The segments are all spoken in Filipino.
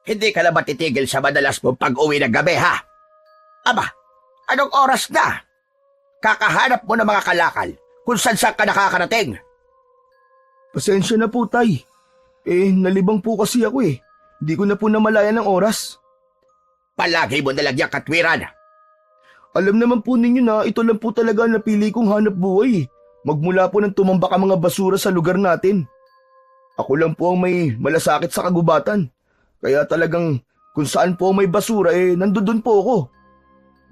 Hindi ka na ba titigil sa madalas mong pag-uwi ng gabi, ha? Aba, anong oras na? Kakahanap mo ng mga kalakal kung saan ka nakakarating. Pasensya na po, Tay. Nalibang po kasi ako eh. Hindi ko na po namalayan ng oras. Palagi mo nalagyang katwiran. Alam naman po ninyo na ito lang po talaga ang napili kong hanap buhay. Magmula po ng tumambak ang mga basura sa lugar natin. Ako lang po ang may malasakit sa kagubatan. Kaya talagang kung saan po may basura nandun po ako.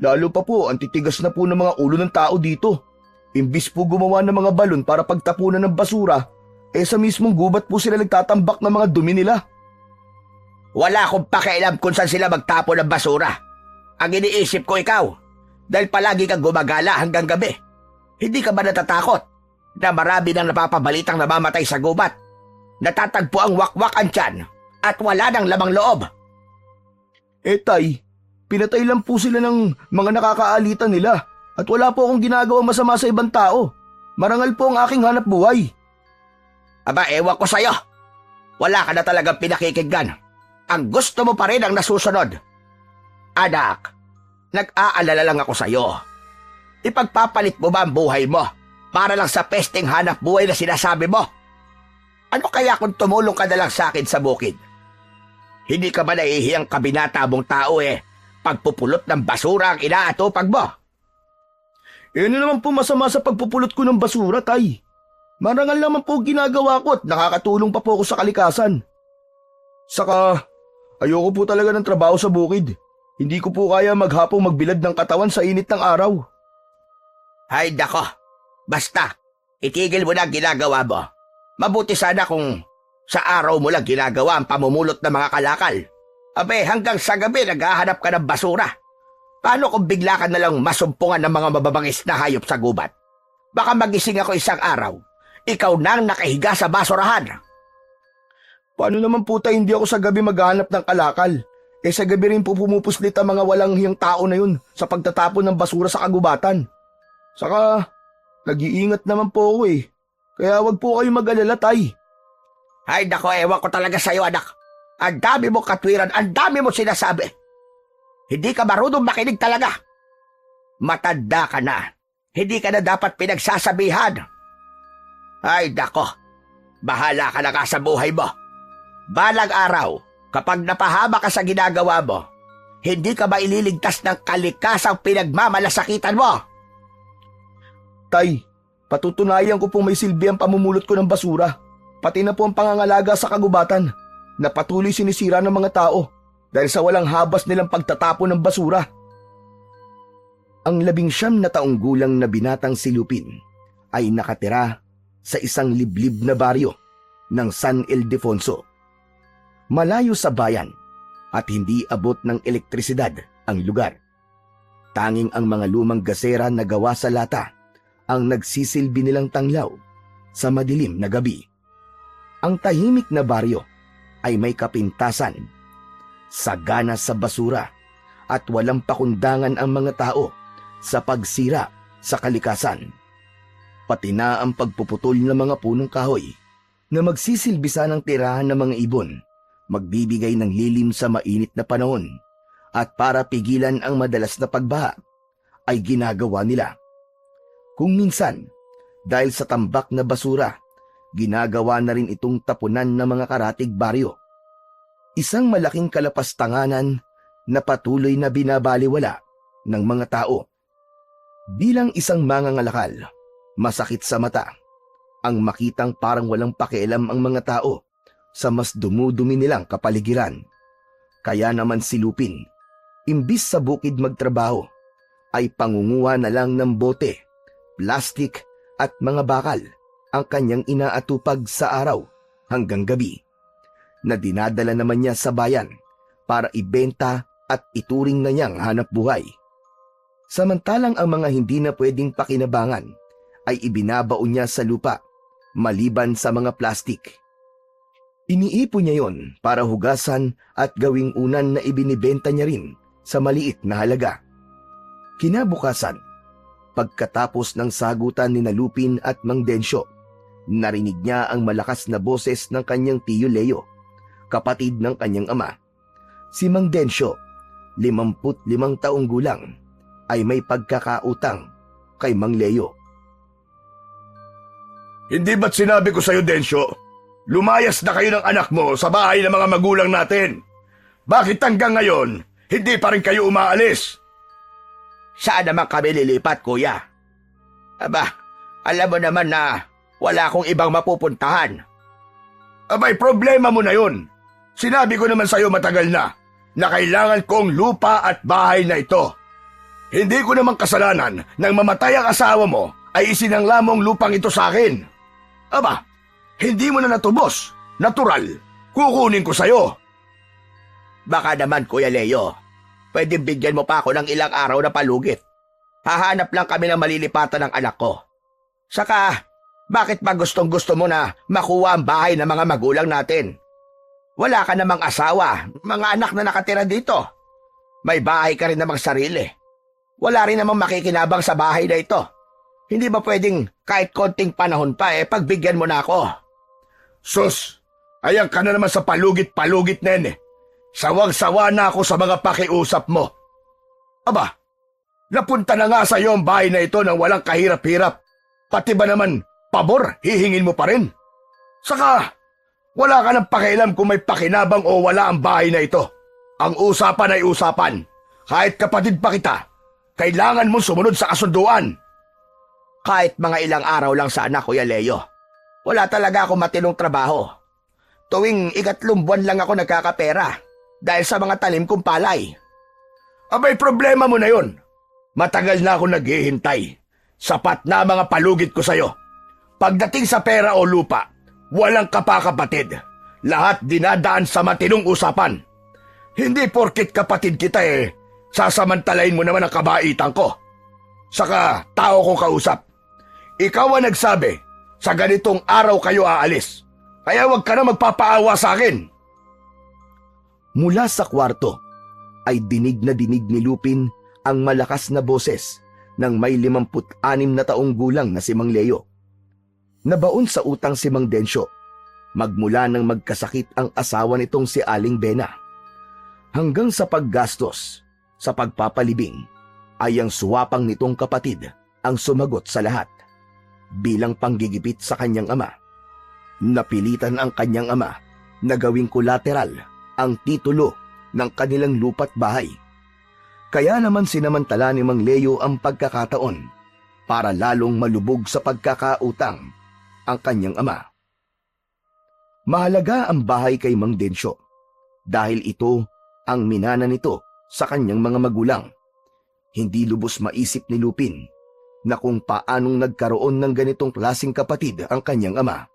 Lalo pa po ang titigas na po ng mga ulo ng tao dito. Imbis po gumawa ng mga balon para pagtapunan ng basura, sa mismong gubat po sila nagtatambak ng mga dumi nila. Wala akong pakialam kung saan sila magtapo ng basura. Ang iniisip ko ikaw, dahil palagi kang gumagala hanggang gabi. Hindi ka ba natatakot na marami nang napapabalitang namamatay sa gubat? Natatagpo ang wakwak-an tiyan at wala nang lamang loob. Tay, pinatay lang po sila ng mga nakakaalitan nila at wala po akong ginagawang masama sa ibang tao. Marangal po ang aking hanap buhay. Aba, ewan ko sa'yo. Wala ka na talagang pinakikinggan. Ang gusto mo pa rin ang nasusunod. Anak, nag-aalala lang ako sa'yo. Ipagpapalit mo ba ang buhay mo para lang sa pesteng hanap buhay na sinasabi mo? Ano kaya kung tumulong ka na lang sa akin sa bukid? Hindi ka ba nahihiyang kabinata mong tao pagpupulot ng basura ang inaatupag mo? Ano naman po masama sa pagpupulot ko ng basura, Tay? Marangal naman po ginagawa ko at nakakatulong pa po ako sa kalikasan. Saka, ayoko po talaga ng trabaho sa bukid. Hindi ko po kaya maghapong magbilad ng katawan sa init ng araw. Ay nako, basta, itigil mo na ang ginagawa mo. Mabuti sana kung sa araw mo lang ginagawa ang pamumulot ng mga kalakal. Abe, hanggang sa gabi naghahanap ka ng basura. Paano kung bigla ka na lang masumpungan ng mga mababangis na hayop sa gubat? Baka magising ako isang araw, ikaw nang nakahiga sa basurahan. Paano naman po tayo hindi ako sa gabi maghahanap ng kalakal? Sa gabi rin po pumupuslit ang mga walang hiyang tao na yun sa pagtatapon ng basura sa kagubatan. Saka, nag-iingat naman po ako Kaya wag po kayo mag-alala, Tay. Ay nako, ewan ko talaga sa'yo, anak. Ang dami mo katwiran, ang dami mo sinasabi. Hindi ka marunong makinig talaga. Matanda ka na. Hindi ka na dapat pinagsasabihan. Ay nako, bahala ka na ka sa buhay mo. Balang araw, kapag napahama ka sa ginagawa mo, hindi ka ba ililigtas ng kalikasang pinagmamalasakitan mo? Tay, patutunayan ko pong may silbi ang pamumulot ko ng basura. Pati na po ang pangangalaga sa kagubatan na patuloy sinisira ng mga tao dahil sa walang habas nilang pagtatapon ng basura. Ang 19 na taong gulang na binatang si Lupin ay nakatira sa isang liblib na baryo ng San Ildefonso. Malayo sa bayan at hindi abot ng elektrisidad ang lugar. Tanging ang mga lumang gasera na gawa sa lata ang nagsisilbi nilang tanglaw sa madilim na gabi. Ang tahimik na baryo ay may kapintasan, sagana sa basura at walang pakundangan ang mga tao sa pagsira sa kalikasan. Pati na ang pagpuputol ng mga punong kahoy na magsisilbisa ng tirahan ng mga ibon, magbibigay ng lilim sa mainit na panahon at para pigilan ang madalas na pagbaha ay ginagawa nila. Kung minsan, dahil sa tambak na basura, ginagawa na rin itong tapunan ng mga karatig baryo. Isang malaking kalapastanganan na patuloy na binabaliwala ng mga tao. Bilang isang mangangalakal, masakit sa mata ang makitang parang walang pakialam ang mga tao sa mas dumudumi nilang kapaligiran. Kaya naman si Lupin, imbis sa bukid magtrabaho, ay pangunguha na lang ng bote, plastik at mga bakal ang kanyang inaatupag sa araw hanggang gabi, na dinadala naman niya sa bayan para ibenta at ituring na niyang hanap buhay. Samantalang ang mga hindi na pwedeng pakinabangan ay ibinabaon niya sa lupa maliban sa mga plastik. Iniipon niya yon para hugasan at gawing unan na ibinibenta niya rin sa maliit na halaga. Kinabukasan, pagkatapos ng sagutan ni Lupin at Mang Densyo, narinig niya ang malakas na boses ng kanyang tiyo Leo, kapatid ng kanyang ama, Si Mang Densyo, 55 taong gulang, ay may pagkakautang kay Mang Leo. Hindi ba't sinabi ko sa'yo, Densyo? Lumayas na kayo ng anak mo sa bahay ng mga magulang natin. Bakit hanggang ngayon, hindi pa rin kayo umaalis? Saan naman kami lilipat, kuya? Aba, alam mo naman na wala akong ibang mapupuntahan. Abay, problema mo na yun. Sinabi ko naman sa'yo matagal na kailangan kong lupa at bahay na ito. Hindi ko naman kasalanan nang mamatay ang asawa mo ay isinangla mo ang lupang ito sa akin. Aba, hindi mo na natubos. Natural. Kukunin ko sa'yo. Baka naman, Kuya Leo, pwede bigyan mo pa ako ng ilang araw na palugit. Hahanap lang kami ng malilipatan ng anak ko. Saka, bakit ba gustong-gusto mo na makuha ang bahay ng mga magulang natin? Wala ka namang asawa, mga anak na nakatira dito. May bahay ka rin namang sarili. Wala rin namang makikinabang sa bahay na ito. Hindi ba pwedeng kahit konting panahon pa pagbigyan mo na ako? Sus, ayan ka na naman sa palugit-palugit na yan eh. Sawang-sawa na ako sa mga pakiusap mo. Aba, napunta na nga sa iyo ang bahay na ito nang walang kahirap-hirap. Pati ba naman, pabor, hihingin mo pa rin? Saka, wala ka ng pakialam kung may pakinabang o wala ang bahay na ito. Ang usapan ay usapan. Kahit kapatid pa kita, kailangan mo sumunod sa kasunduan. Kahit mga ilang araw lang sana, Kuya Leo. Wala talaga akong matinong trabaho. Tuwing 3 buwan lang ako nagkakapera dahil sa mga talim kong palay. Abay, problema mo na yun. Matagal na ako naghihintay. Sapat na mga palugit ko sa'yo. Pagdating sa pera o lupa, walang kapakapatid. Lahat dinadaan sa matinong usapan. Hindi porkit kapatid kita sasamantalain mo naman ang kabaitan ko. Saka, tao kong kausap. Ikaw ang nagsabi, sa ganitong araw kayo aalis. Kaya huwag ka na magpapaawa sa akin. Mula sa kwarto ay dinig ni Lupin ang malakas na boses ng may 56 na taong gulang na si Mang Leo. Nabaon sa utang si Mang Densyo, magmula nang magkasakit ang asawa nitong si Aling Bena. Hanggang sa paggastos, sa pagpapalibing, ay ang suwapang nitong kapatid ang sumagot sa lahat. Bilang panggigipit sa kanyang ama, napilitan ang kanyang ama na gawing collateral ang titulo ng kanilang lupa't bahay. Kaya naman sinamantala ni Mang Leo ang pagkakataon para lalong malubog sa pagkakautang ang kanyang ama. Mahalaga ang bahay kay Mang Densyo dahil ito ang minana nito sa kanyang mga magulang. Hindi lubos maisip ni Lupin na kung paanong nagkaroon ng ganitong klaseng kapatid ang kanyang ama.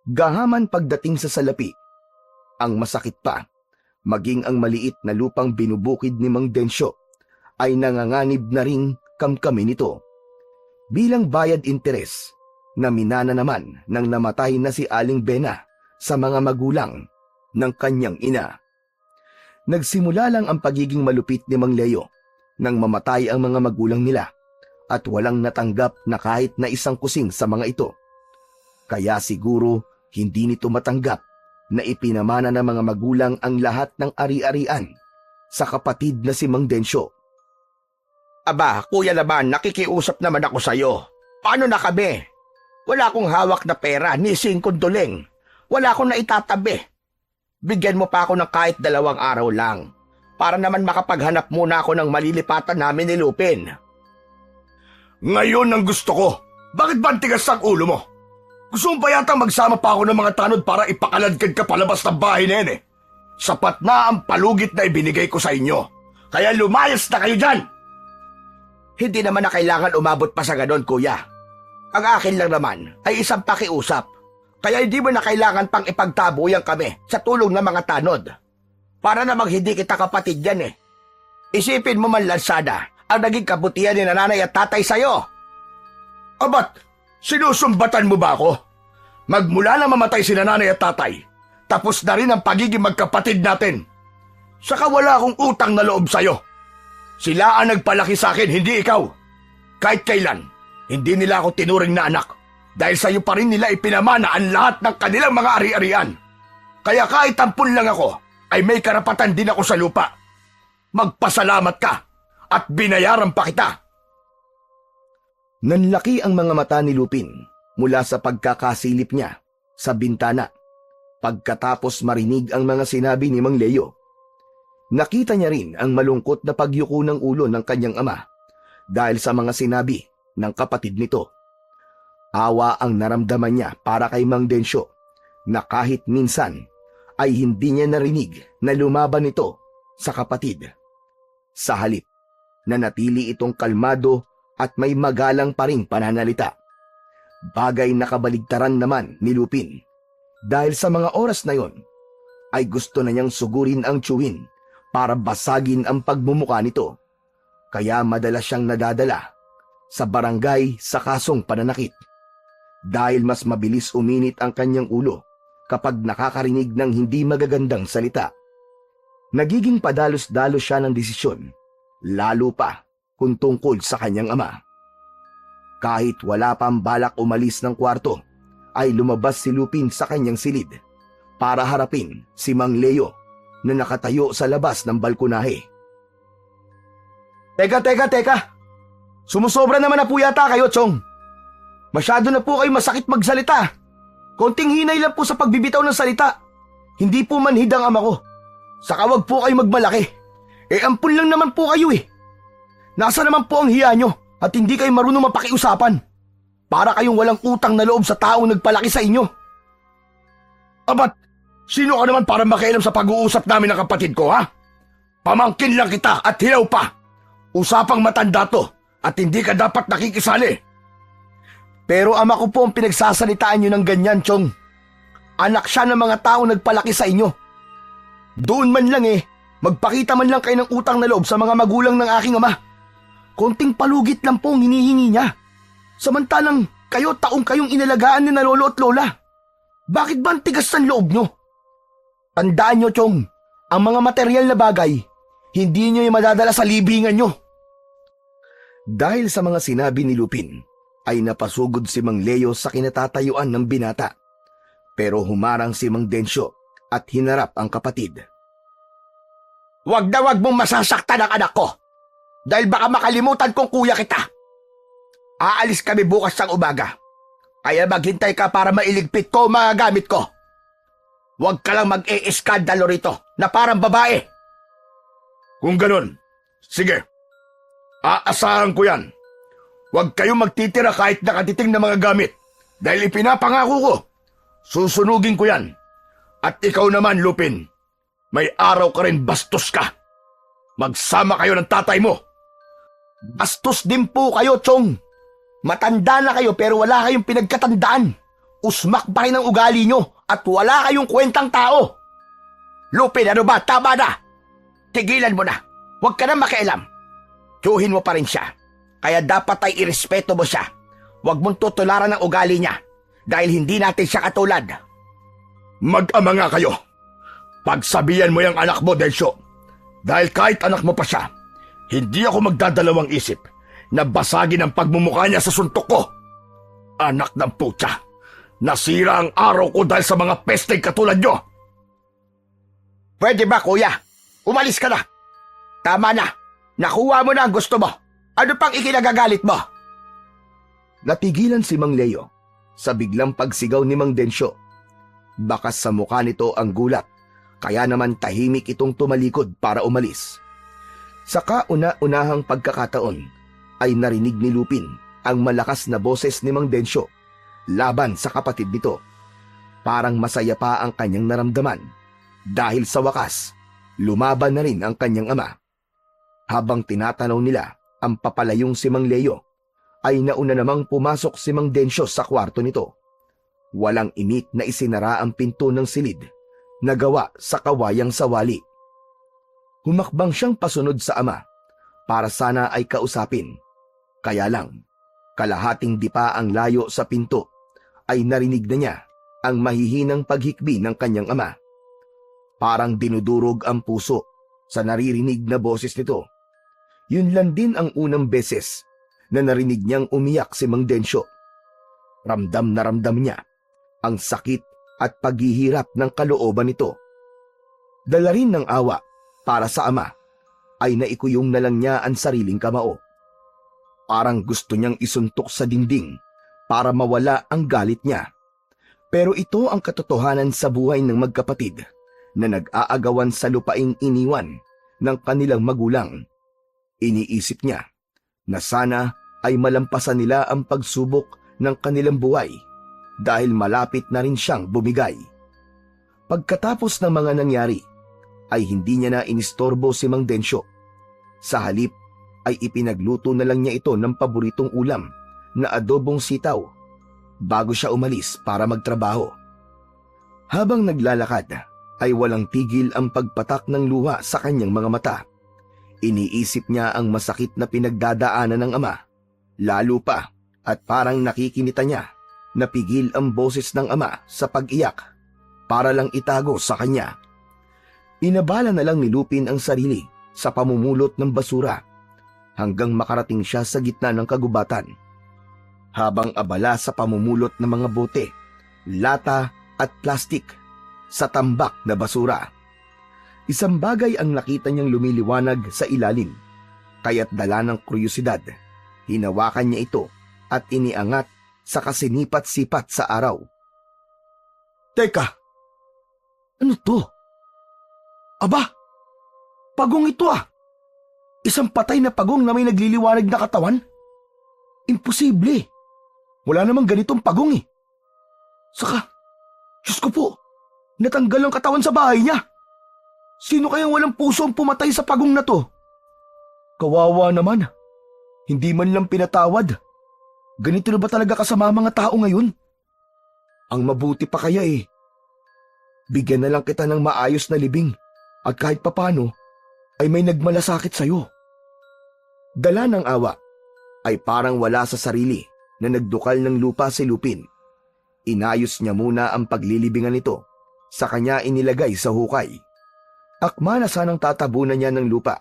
Gahaman pagdating sa salapi, ang masakit pa, maging ang maliit na lupang binubukid ni Mang Densyo ay nanganganib na ring kamkami nito. Bilang bayad interes, na minana naman nang namatay na si Aling Bena sa mga magulang ng kanyang ina. Nagsimula lang ang pagiging malupit ni Mang Leo nang mamatay ang mga magulang nila at walang natanggap na kahit na isang kusing sa mga ito. Kaya siguro hindi nito matanggap na ipinamana ng mga magulang ang lahat ng ari-arian sa kapatid na si Mang Densyo. Aba, kuya naman, nakikiusap naman ako sa'yo. Paano na kami? Wala akong hawak na pera, ni singkondoleng. Wala akong naitatabi. Bigyan mo pa ako ng kahit 2 araw lang para naman makapaghanap muna ako ng malilipatan namin ni Lupin. Ngayon ang gusto ko. Bakit ba ang tigas ang ulo mo? Gusto mo ba yata magsama pa ako ng mga tanod para ipakaladkad ka palabas ng bahay na yan Sapat na ang palugit na ibinigay ko sa inyo. Kaya lumayas na kayo dyan! Hindi naman na kailangan umabot pa sa ganon, kuya. Ang akin lang naman ay isang pakiusap. Kaya hindi mo na kailangan pang ipagtabuyan kami sa tulong ng mga tanod. Para namang hindi kita kapatid yan Isipin mo man lang sana ang naging kabutihan ni nanay at tatay sa'yo. Abat, sinusumbatan mo ba ako? Magmula na mamatay si nanay at tatay, tapos na rin ang pagiging magkapatid natin. Saka wala akong utang na loob sa'yo. Sila ang nagpalaki sa akin, hindi ikaw. Kahit kailan, hindi nila ako tinuring na anak. Dahil sa'yo pa rin nila ipinamana ang lahat ng kanilang mga ari-arian. Kaya kahit tampon lang ako, ay may karapatan din ako sa lupa. Magpasalamat ka at binayaran pa kita. Nanlaki ang mga mata ni Lupin mula sa pagkakasilip niya sa bintana pagkatapos marinig ang mga sinabi ni Mang Leo. Nakita niya rin ang malungkot na pagyuko ng ulo ng kanyang ama dahil sa mga sinabi ng kapatid nito. Awa ang naramdaman niya para kay Mang Densyo na kahit minsan ay hindi niya narinig na lumaban ito sa kapatid. Sa halip, nanatili itong kalmado at may magalang pa ring pananalita. Bagay na kabaligtaran naman ni Lupin dahil sa mga oras na yon ay gusto na niyang sugurin ang tiyuhin para basagin ang pagmumuka nito. Kaya madalas siyang nadadala sa barangay sa kasong pananakit dahil mas mabilis uminit ang kanyang ulo kapag nakakarinig ng hindi magagandang salita. Nagiging padalos-dalos siya ng desisyon, lalo pa kung tungkol sa kanyang ama. Kahit wala pang balak umalis ng kwarto, ay lumabas si Lupin sa kanyang silid para harapin si Mang Leo na nakatayo sa labas ng balkonahe. Teka! Sumusobra naman na po yata kayo, Chong. Masyado na po kayo masakit magsalita. Konting hinay lang po sa pagbibitaw ng salita. Hindi po manhid ang ama ko. Saka wag po kayo magmalaki. Ampun lang naman po kayo eh. Nasa naman po ang hiya nyo at hindi kayo marunong mapakiusapan. Para kayong walang utang na loob sa taong nagpalaki sa inyo. Abat, sino ka naman para makialam sa pag-uusap namin ng kapatid ko, ha? Pamangkin lang kita at hilaw pa. Usapang matanda to at hindi ka dapat nakikisali. Pero ama ko po ang pinagsasalitaan nyo ng ganyan, Chong. Anak siya ng mga taong nagpalaki sa inyo. Doon man lang magpakita man lang kayo ng utang na loob sa mga magulang ng aking ama. Konting palugit lang po ang hinihingi niya. Samantalang kayo taong kayong inalagaan ni na lolo at lola. Bakit ba ang tigas ng loob nyo? Tandaan nyo, Chong, ang mga materyal na bagay, hindi nyo yung madadala sa libingan nyo. Dahil sa mga sinabi ni Lupin, ay napasugod si Mang Leo sa kinatatayuan ng binata. Pero humarang si Mang Densyo at hinarap ang kapatid. Wag na wag mong masasaktan ang anak ko. Dahil baka makalimutan kong kuya kita. Aalis kami bukas ng umaga. Kaya maghintay ka para mailigpit ko ang mga gamit ko. Huwag ka lang mag-e-eskandalo rito na parang babae. Kung ganun, sige. Aasahan ko yan. Huwag kayong magtitira kahit nakatiting na mga gamit. Dahil ipinapangako ko, susunugin ko yan. At ikaw naman, Lupin, may araw ka rin bastos ka. Magsama kayo ng tatay mo. Bastos din po kayo, Chong. Matanda na kayo pero wala kayong pinagkatandaan. Usmak pa rin ang ugali nyo at wala kayong kwentang tao. Lupin, ano ba? Tama na. Tigilan mo na. Huwag ka na makialam. Tiyuhin mo pa rin siya. Kaya dapat ay irespeto mo siya. Huwag mong tutularan ang ugali niya dahil hindi natin siya katulad. Mag-ama nga kayo. Pagsabihan mo yung anak mo, Densyo. Dahil kahit anak mo pa siya, hindi ako magdadalawang isip na basagin ang pagmumukha niya sa suntok ko. Anak ng putya, nasira ang araw ko dahil sa mga pesteng katulad nyo. Pwede ba, kuya? Umalis ka na. Tama na. Nakuha mo na ang gusto mo. Ano pang ikinagagalit mo? Natigilan si Mang Leo sa biglang pagsigaw ni Mang Densyo. Bakas sa mukha nito ang gulat, kaya naman tahimik itong tumalikod para umalis. Sa kauna-unahang pagkakataon ay narinig ni Lupin ang malakas na boses ni Mang Densyo laban sa kapatid nito. Parang masaya pa ang kanyang naramdaman dahil sa wakas, lumaban na rin ang kanyang ama. Habang tinatanaw nila ang papalayong si Mang Leo, ay nauna namang pumasok si Mang Densyo sa kwarto nito. Walang imik na isinara ang pinto ng silid na gawa sa kawayang sawali. Humakbang siyang pasunod sa ama para sana ay kausapin. Kaya lang, kalahating dipa ang layo sa pinto ay narinig na niya ang mahihinang paghikbi ng kanyang ama. Parang dinudurog ang puso sa naririnig na boses nito. Yun lang din ang unang beses na narinig niyang umiyak si Mang Densyo. Ramdam na ramdam niya ang sakit at paghihirap ng kalooban nito. Dala rin ng awa para sa ama, ay naikuyong na lang niya ang sariling kamao. Parang gusto niyang isuntok sa dingding para mawala ang galit niya. Pero ito ang katotohanan sa buhay ng magkapatid na nag-aagawan sa lupaing iniwan ng kanilang magulang. Iniisip niya na sana ay malampasan nila ang pagsubok ng kanilang buhay dahil malapit na rin siyang bumigay. Pagkatapos ng mga nangyari, ay hindi niya na inistorbo si Mang Densyo. Sa halip ay ipinagluto na lang niya ito ng paboritong ulam na adobong sitaw bago siya umalis para magtrabaho. Habang naglalakad ay walang tigil ang pagpatak ng luha sa kanyang mga mata. Iniisip niya ang masakit na pinagdadaanan ng ama. Lalo pa at parang nakikinita niya na pigil ang boses ng ama sa pag-iyak para lang itago sa kanya. Inabala na lang ni Lupin ang sarili sa pamumulot ng basura hanggang makarating siya sa gitna ng kagubatan. Habang abala sa pamumulot ng mga bote, lata at plastik sa tambak na basura. Isang bagay ang nakita niyang lumiliwanag sa ilalim, kaya't dala ng kuryosidad. Hinawakan niya ito at iniangat sa kasinipat-sipat sa araw. Teka! Ano to? Aba! Pagong ito ah! Isang patay na pagong na may nagliliwanag na katawan? Imposible! Wala namang ganitong pagong eh. Saka, Diyos ko po, natanggal ang katawan sa bahay niya. Sino kayang walang puso ang pumatay sa pagong na to? Kawawa naman. Hindi man lang pinatawad. Ganito na ba talaga kasama mga tao ngayon? Ang mabuti pa kaya eh. Bigyan na lang kita ng maayos na libing at kahit papano ay may nagmalasakit sa'yo. Dala ng awa ay parang wala sa sarili na nagdukal ng lupa si Lupin. Inayos niya muna ang paglilibingan nito. Sa kanya inilagay sa hukay. Akma na sanang tatabunan niya ng lupa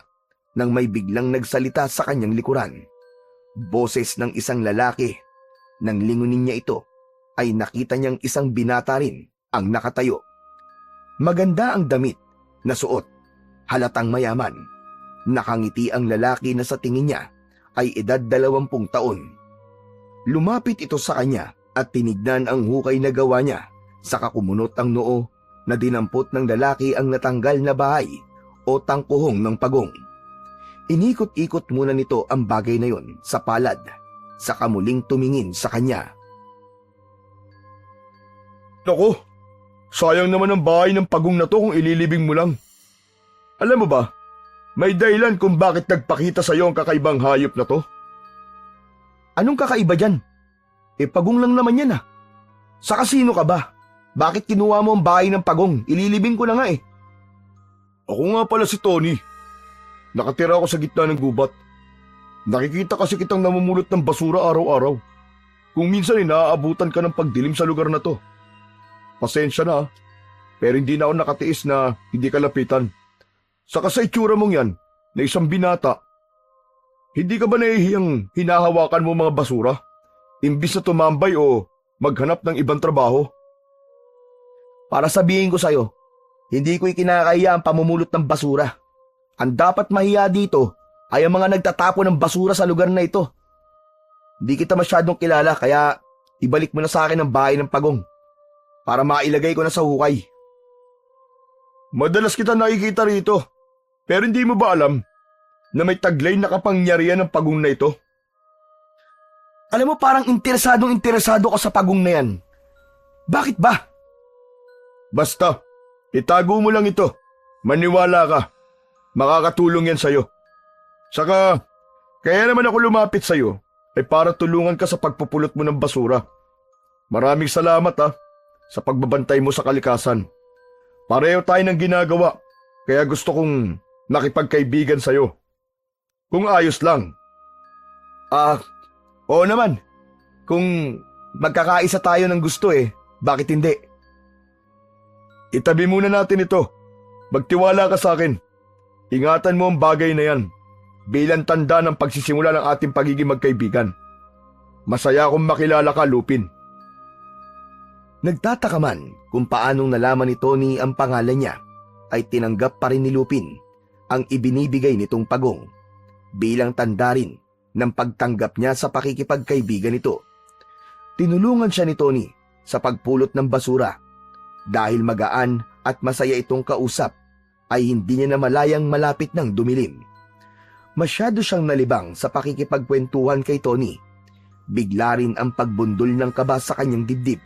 nang may biglang nagsalita sa kanyang likuran. Boses ng isang lalaki. Nang lingunin niya ito, ay nakita niyang isang binata rin ang nakatayo. Maganda ang damit na suot, halatang mayaman. Nakangiti ang lalaki na sa tingin niya ay edad 20 taon. Lumapit ito sa kanya at tinignan ang hukay na gawa niya, saka kumunot ang noo na dinampot ng lalaki ang natanggal na bahay o tangkuhong ng pagong. Inikot-ikot muna nito ang bagay na yon sa palad, saka muling tumingin sa kanya. Naku, sayang naman ang bahay ng pagong na to kung ililibing mo lang. Alam mo ba, may dahilan kung bakit nagpakita sa iyo ang kakaibang hayop na to. Anong kakaiba dyan? Pagong lang naman yan ah. Saka sino ka ba? Bakit kinuha mo ang bahay ng pagong? Ililibing ko na nga eh. Ako nga pala si Tony. Nakatira ako sa gitna ng gubat. Nakikita kasi kitang namumulot ng basura araw-araw. Kung minsan naaabutan ka ng pagdilim sa lugar na to. Pasensya na, pero hindi na ako nakatiis na hindi ka lapitan. Saka sa itsura mong yan, na isang binata. Hindi ka ba nahihiyang hinahawakan mo mga basura? Imbis na tumambay o maghanap ng ibang trabaho? Para sabihin ko sa'yo, hindi ko ikinakaya ang pamumulot ng basura. Ang dapat mahiya dito ay ang mga nagtatapon ng basura sa lugar na ito. Hindi kita masyadong kilala kaya ibalik mo na sa akin ang bahay ng pagong para mailagay ko na sa hukay. Madalas kita nakikita rito, pero hindi mo ba alam na may taglay na kapangyarihan ng pagong na ito? Alam mo parang interesado ka sa pagong na yan. Bakit ba? Basta, itago mo lang ito. Maniwala ka. Makakatulong yan sa'yo. Saka, kaya naman ako lumapit sa'yo ay para tulungan ka sa pagpupulot mo ng basura. Maraming salamat sa pagbabantay mo sa kalikasan. Pareho tayo ng ginagawa, kaya gusto kong nakipagkaibigan sa'yo. Kung ayos lang. Oo naman. Kung magkakaisa tayo ng gusto bakit hindi? Itabi muna natin ito. Magtiwala ka sa akin. Ingatan mo ang bagay na yan bilang tanda ng pagsisimula ng ating pagiging magkaibigan. Masaya akong makilala ka, Lupin. Nagtataka man kung paanong nalaman ni Tony ang pangalan niya. ay tinanggap pa rin ni Lupin ang ibinibigay nitong pagong bilang tanda rin ng pagtanggap niya sa pakikipagkaibigan nito. Tinulungan siya ni Tony sa pagpulot ng basura. Dahil magaan at masaya itong kausap, ay hindi niya na malayang malapit ng dumilim. Masyado siyang nalibang sa pakikipagkwentuhan kay Tony. Bigla rin ang pagbundol ng kaba sa kanyang dibdib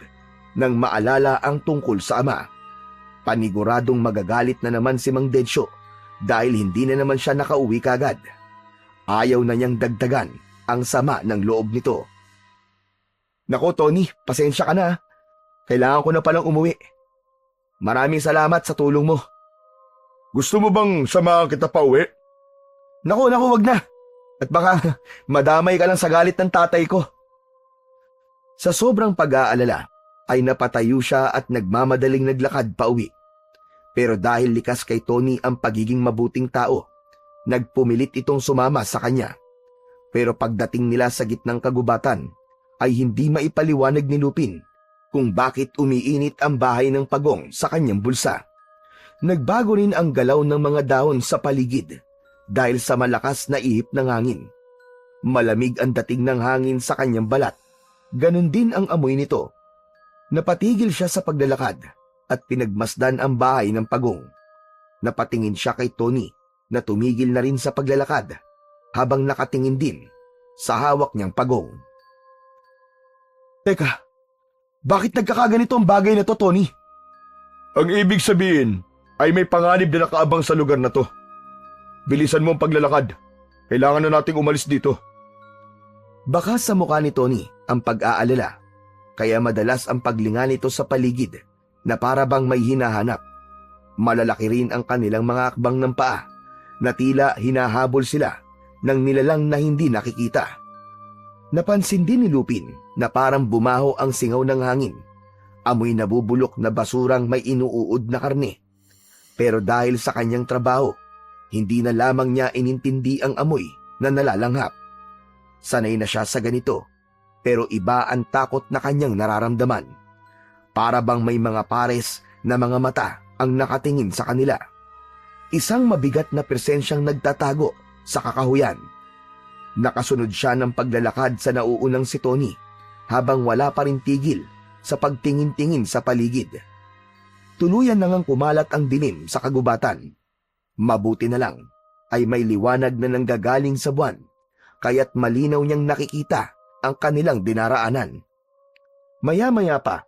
nang maalala ang tungkol sa ama. Paniguradong magagalit na naman si Mang Dedsyo dahil hindi na naman siya nakauwi kagad. Ayaw na niyang dagdagan ang sama ng loob nito. Nako Tony, pasensya ka na. Kailangan ko na palang umuwi. Maraming salamat sa tulong mo. Gusto mo bang samahan kita pa uwi? Naku, wag na. At baka madamay ka lang sa galit ng tatay ko. Sa sobrang pag-aalala, ay napatayo siya at nagmamadaling naglakad pa uwi. Pero dahil likas kay Tony ang pagiging mabuting tao, nagpumilit itong sumama sa kanya. Pero pagdating nila sa gitnang kagubatan, ay hindi maipaliwanag ni Lupin kung bakit umiinit ang bahay ng pagong sa kanyang bulsa. Nagbago rin ang galaw ng mga dahon sa paligid dahil sa malakas na ihip ng hangin. Malamig ang dating ng hangin sa kanyang balat. Ganon din ang amoy nito. Napatigil siya sa paglalakad at pinagmasdan ang bahay ng pagong. Napatingin siya kay Tony na tumigil na rin sa paglalakad habang nakatingin din sa hawak niyang pagong. Teka, bakit nagkakaganito ang bagay na to, Tony? Ang ibig sabihin ay may panganib na nakaabang sa lugar na to. Bilisan mo ang paglalakad. Kailangan na nating umalis dito. Baka sa mukha ni Tony ang pag-aalala, kaya madalas ang paglinga nito sa paligid na para bang may hinahanap. Malalaki rin ang kanilang mga akbang ng paa na tila hinahabol sila ng nilalang na hindi nakikita. Napansin din ni Lupin na parang bumaho ang singaw ng hangin. Amoy nabubulok na basurang may inuuod na karne. Pero dahil sa kanyang trabaho, hindi na lamang niya inintindi ang amoy na nalalanghap. Sanay na siya sa ganito, pero iba ang takot na kanyang nararamdaman. Para bang may mga pares na mga mata ang nakatingin sa kanila. Isang mabigat na presensyang nagtatago sa kakahuyan. Nakasunod siya ng paglalakad sa nauunang si Tony habang wala pa rin tigil sa pagtingin-tingin sa paligid. Tuluyan na ngang kumalat ang dilim sa kagubatan. Mabuti na lang ay may liwanag na nanggagaling sa buwan, kaya't malinaw niyang nakikita ang kanilang dinaraanan. Maya-maya pa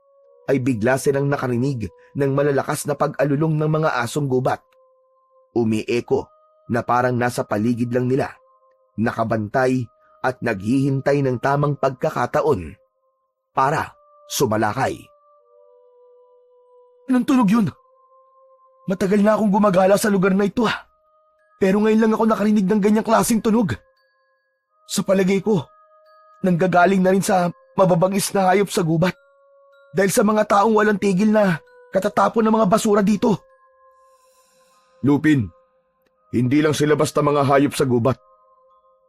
ay bigla silang nakarinig ng malalakas na pag-alulong ng mga asong gubat. Umieko na parang nasa paligid lang nila, nakabantay at naghihintay ng tamang pagkakataon para sumalakay. Anong tunog yun? Matagal na akong gumagala sa lugar na ito pero ngayon lang ako nakarinig ng ganyang klaseng tunog. Sa palagay ko, nanggagaling na rin sa mababangis na hayop sa gubat dahil sa mga taong walang tigil na katatapon ng mga basura dito. Lupin, hindi lang sila basta mga hayop sa gubat,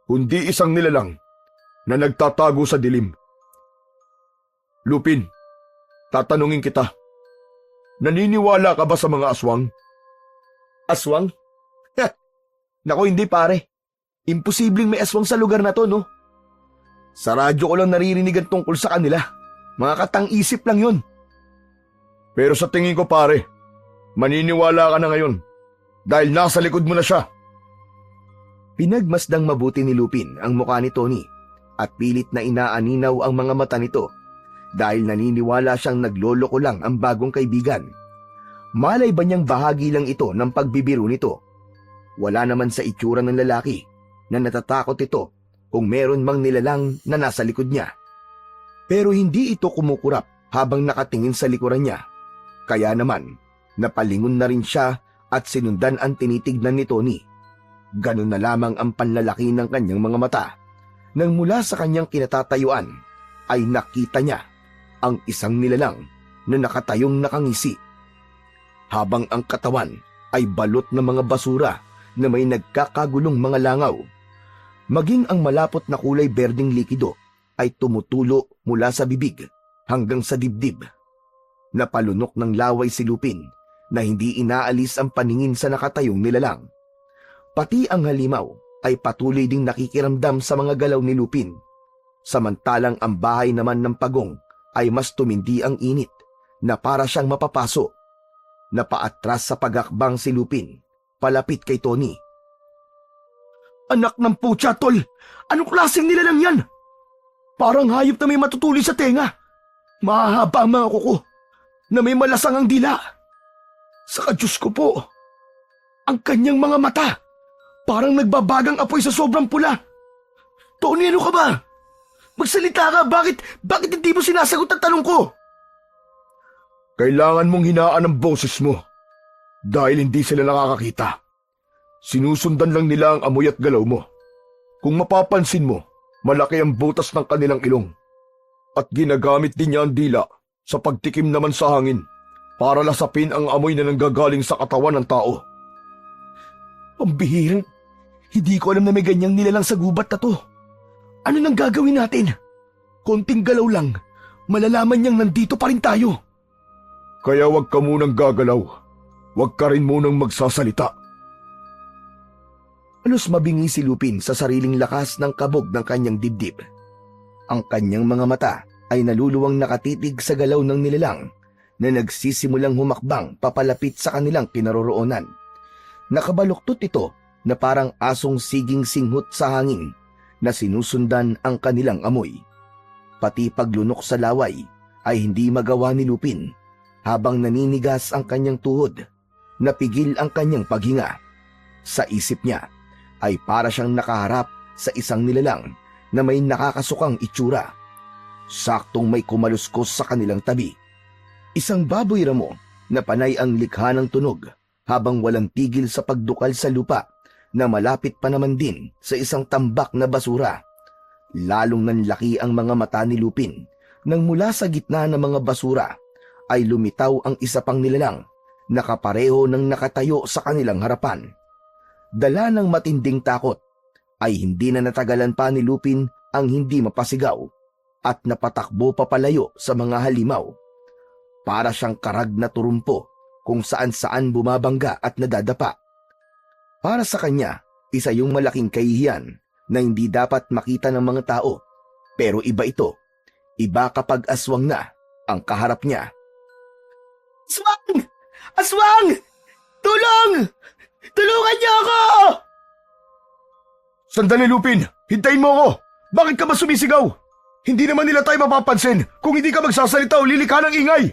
kundi isang nilalang na nagtatago sa dilim. Lupin, tatanungin kita, naniniwala ka ba sa mga aswang? Aswang? Nako hindi pare. Imposibleng may aswang sa lugar na to, no? Sa radyo ko lang naririnig ang tungkol sa kanila. Mga katang-isip lang yun. Pero sa tingin ko pare, maniniwala ka na ngayon dahil nasa likod mo na siya. Pinagmasdang mabuti ni Lupin ang mukha ni Tony at pilit na inaaninaw ang mga mata nito dahil naniniwala siyang nagloloko lang ang bagong kaibigan. Malay ba niyang bahagi lang ito ng pagbibiro nito? Wala naman sa itsura ng lalaki na natatakot ito kung meron mang nilalang na nasa likod niya. Pero hindi ito kumukurap habang nakatingin sa likuran niya. Kaya naman, napalingon na rin siya at sinundan ang tinitignan ni Tony. Ganun na lamang ang panlalaki ng kanyang mga mata. Nang mula sa kanyang kinatatayuan, ay nakita niya ang isang nilalang na nakatayong nakangisi. Habang ang katawan ay balot ng mga basura na may nagkakagulong mga langaw. Maging ang malapot na kulay berdeng likido ay tumutulo mula sa bibig hanggang sa dibdib. Napalunok ng laway si Lupin na hindi inaalis ang paningin sa nakatayong nilalang. Pati ang halimaw ay patuloy ding nakikiramdam sa mga galaw ni Lupin. Samantalang ang bahay naman ng pagong ay mas tumindi ang init na para siyang mapapaso. Napaatras sa pagakbang si Lupin, palapit kay Tony. Anak ng putya, tol! Anong klaseng nilalang yan? Parang hayop na may matutuloy sa tenga. Mahahaba ang mga kuko na may malasang ang dila. Saka Diyos ko po, ang kanyang mga mata parang nagbabagang apoy sa sobrang pula. Tony, ano ka ba? Magsalita ka, bakit hindi mo sinasagot ang tanong ko? Kailangan mong hinaan ang boses mo dahil hindi sila nakakakita. Sinusundan lang nila ang amoy at galaw mo. Kung mapapansin mo, malaki ang butas ng kanilang ilong. At ginagamit din niya ang dila sa pagtikim naman sa hangin para lasapin ang amoy na nanggagaling sa katawan ng tao. Pambihirang, hindi ko alam na may ganyang nilalang sa gubat na to. Ano nang gagawin natin? Konting galaw lang, malalaman niyang nandito pa rin tayo. Kaya wag ka munang gagalaw. Wag ka rin munang magsasalita. Halos mabingi si Lupin sa sariling lakas ng kabog ng kanyang dibdib. Ang kanyang mga mata ay naluluwang nakatitig sa galaw ng nilalang na nagsisimulang humakbang papalapit sa kanilang kinaroroonan. Nakabaluktot ito na parang asong siging singhot sa hangin na sinusundan ang kanilang amoy. Pati paglunok sa laway ay hindi magawa ni Lupin habang naninigas ang kanyang tuhod. Napigil ang kanyang paghinga. Sa isip niya ay para siyang nakaharap sa isang nilalang na may nakakasukang itsura. Saktong may kumaluskos sa kanilang tabi. Isang baboy ramo na panay ang likha ng tunog habang walang tigil sa pagdukal sa lupa na malapit pa naman din sa isang tambak na basura. Lalong nanlaki ang mga mata ni Lupin nang mula sa gitna ng mga basura ay lumitaw ang isa pang nilalang na kapareho ng nakatayo sa kanilang harapan. Dala ng matinding takot ay hindi na natagalan pa ni Lupin ang hindi mapasigaw at napatakbo papalayo sa mga halimaw. Para siyang karag na turumpo kung saan-saan bumabangga at nadadapa. Para sa kanya, isa yung malaking kahihiyan na hindi dapat makita ng mga tao. Pero iba ito. Iba kapag aswang na ang kaharap niya. Aswang! Aswang! Tulong! Tulungan niyo ako! Sandali, Lupin! Hintayin mo ako! Bakit ka ba sumisigaw? Hindi naman nila tayo mapapansin kung hindi ka magsasalita o lilikha ng ingay!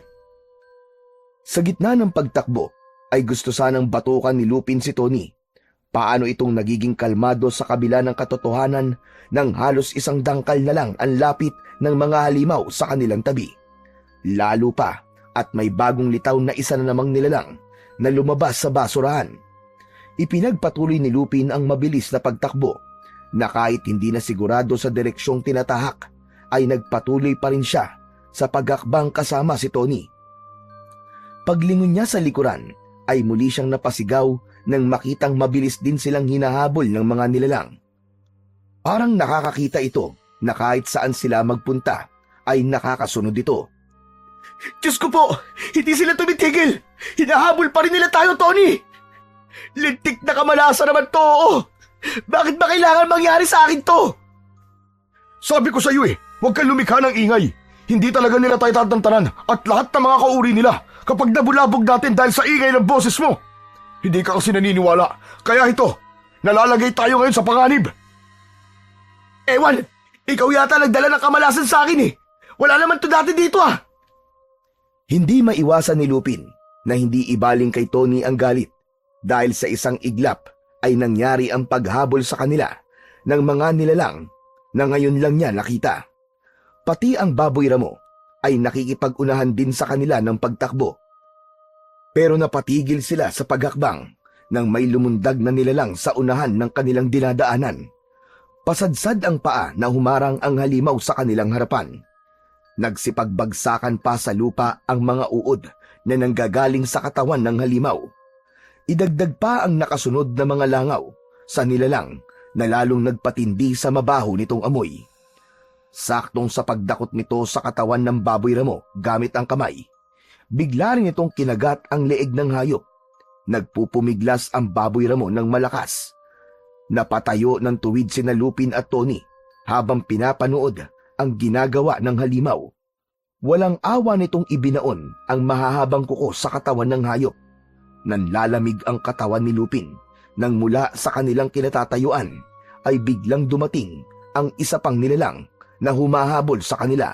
Sa gitna ng pagtakbo ay gusto sanang batukan ni Lupin si Tony. Paano itong nagiging kalmado sa kabila ng katotohanan ng halos isang dangkal na lang ang lapit ng mga halimaw sa kanilang tabi. Lalo pa at may bagong litaw na isa na namang nilalang na lumabas sa basurahan. Ipinagpatuloy ni Lupin ang mabilis na pagtakbo na kahit hindi na sigurado sa direksyong tinatahak ay nagpatuloy pa rin siya sa pagakbang kasama si Tony. Paglingon niya sa likuran ay muli siyang napasigaw nang makitang mabilis din silang hinahabol ng mga nilalang. Parang nakakakita ito na kahit saan sila magpunta ay nakakasunod ito. Diyos ko po! Hindi sila tumitigil! Hinahabol pa rin nila tayo, Tony! Lintik na kamalasa naman to! Bakit ba kailangan mangyari sa akin to? Sabi ko sa iyo huwag kang lumikha ng ingay. Hindi talaga nila tayo tatantanan at lahat ng mga kauri nila kapag nabulabog natin dahil sa ingay ng boses mo. Hindi ka kasi naniniwala. Kaya ito, nalalagay tayo ngayon sa panganib. Ewan, ikaw yata nagdala ng kamalasan sa akin Wala naman to dati dito Hindi maiwasan ni Lupin na hindi ibaling kay Tony ang galit dahil sa isang iglap ay nangyari ang paghabol sa kanila ng mga nilalang na ngayon lang niya nakita. Pati ang baboy ramo ay nakikipag-unahan din sa kanila ng pagtakbo. Pero napatigil sila sa paghakbang nang may lumundag na nilalang sa unahan ng kanilang dinadaanan. Pasadsad ang paa na humarang ang halimaw sa kanilang harapan. Nagsipagbagsakan pa sa lupa ang mga uod na nanggagaling sa katawan ng halimaw. Idagdag pa ang nakasunod na mga langaw sa nilalang na lalong nagpatindi sa mabaho nitong amoy. Saktong sa pagdakot nito sa katawan ng baboy ramo gamit ang kamay, Bigla rin itong kinagat ang leeg ng hayop. Nagpupumiglas ang baboy ramo ng malakas. Napatayo ng tuwid sina Lupin at Tony habang pinapanood ang ginagawa ng halimaw. Walang awa nitong ibinaon ang mahahabang kuko sa katawan ng hayop. Nanlalamig ang katawan ni Lupin nang mula sa kanilang kinatatayuan ay biglang dumating ang isa pang nilalang na humahabol sa kanila.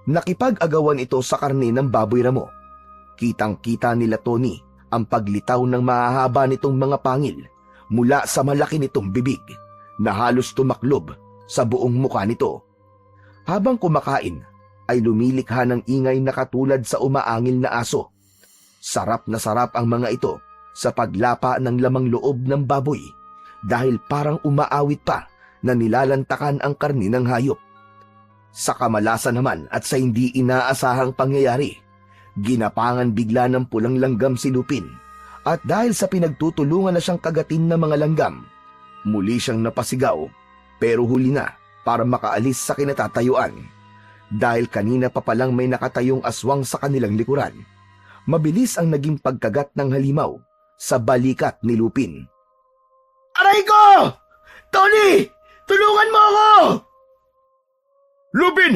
Nakipag-agawan ito sa karne ng baboy ramo. Kitang-kita nila Tony ang paglitaw ng mahahaba nitong mga pangil mula sa malaki nitong bibig na halos tumaklob sa buong muka nito. Habang kumakain ay lumilikha ng ingay na katulad sa umaangil na aso. Sarap na sarap ang mga ito sa paglapa ng lamang loob ng baboy dahil parang umaawit pa na nilalantakan ang karni ng hayop. Sa kamalasan naman at sa hindi inaasahang pangyayari, ginapangan bigla ng pulang langgam si Lupin at dahil sa pinagtutulungan na siyang kagatin ng mga langgam, muli siyang napasigaw pero huli na para makaalis sa kinatatayuan. Dahil kanina pa palang may nakatayong aswang sa kanilang likuran, mabilis ang naging pagkagat ng halimaw sa balikat ni Lupin. Aray ko! Tony! Tulungan mo ako! Lupin!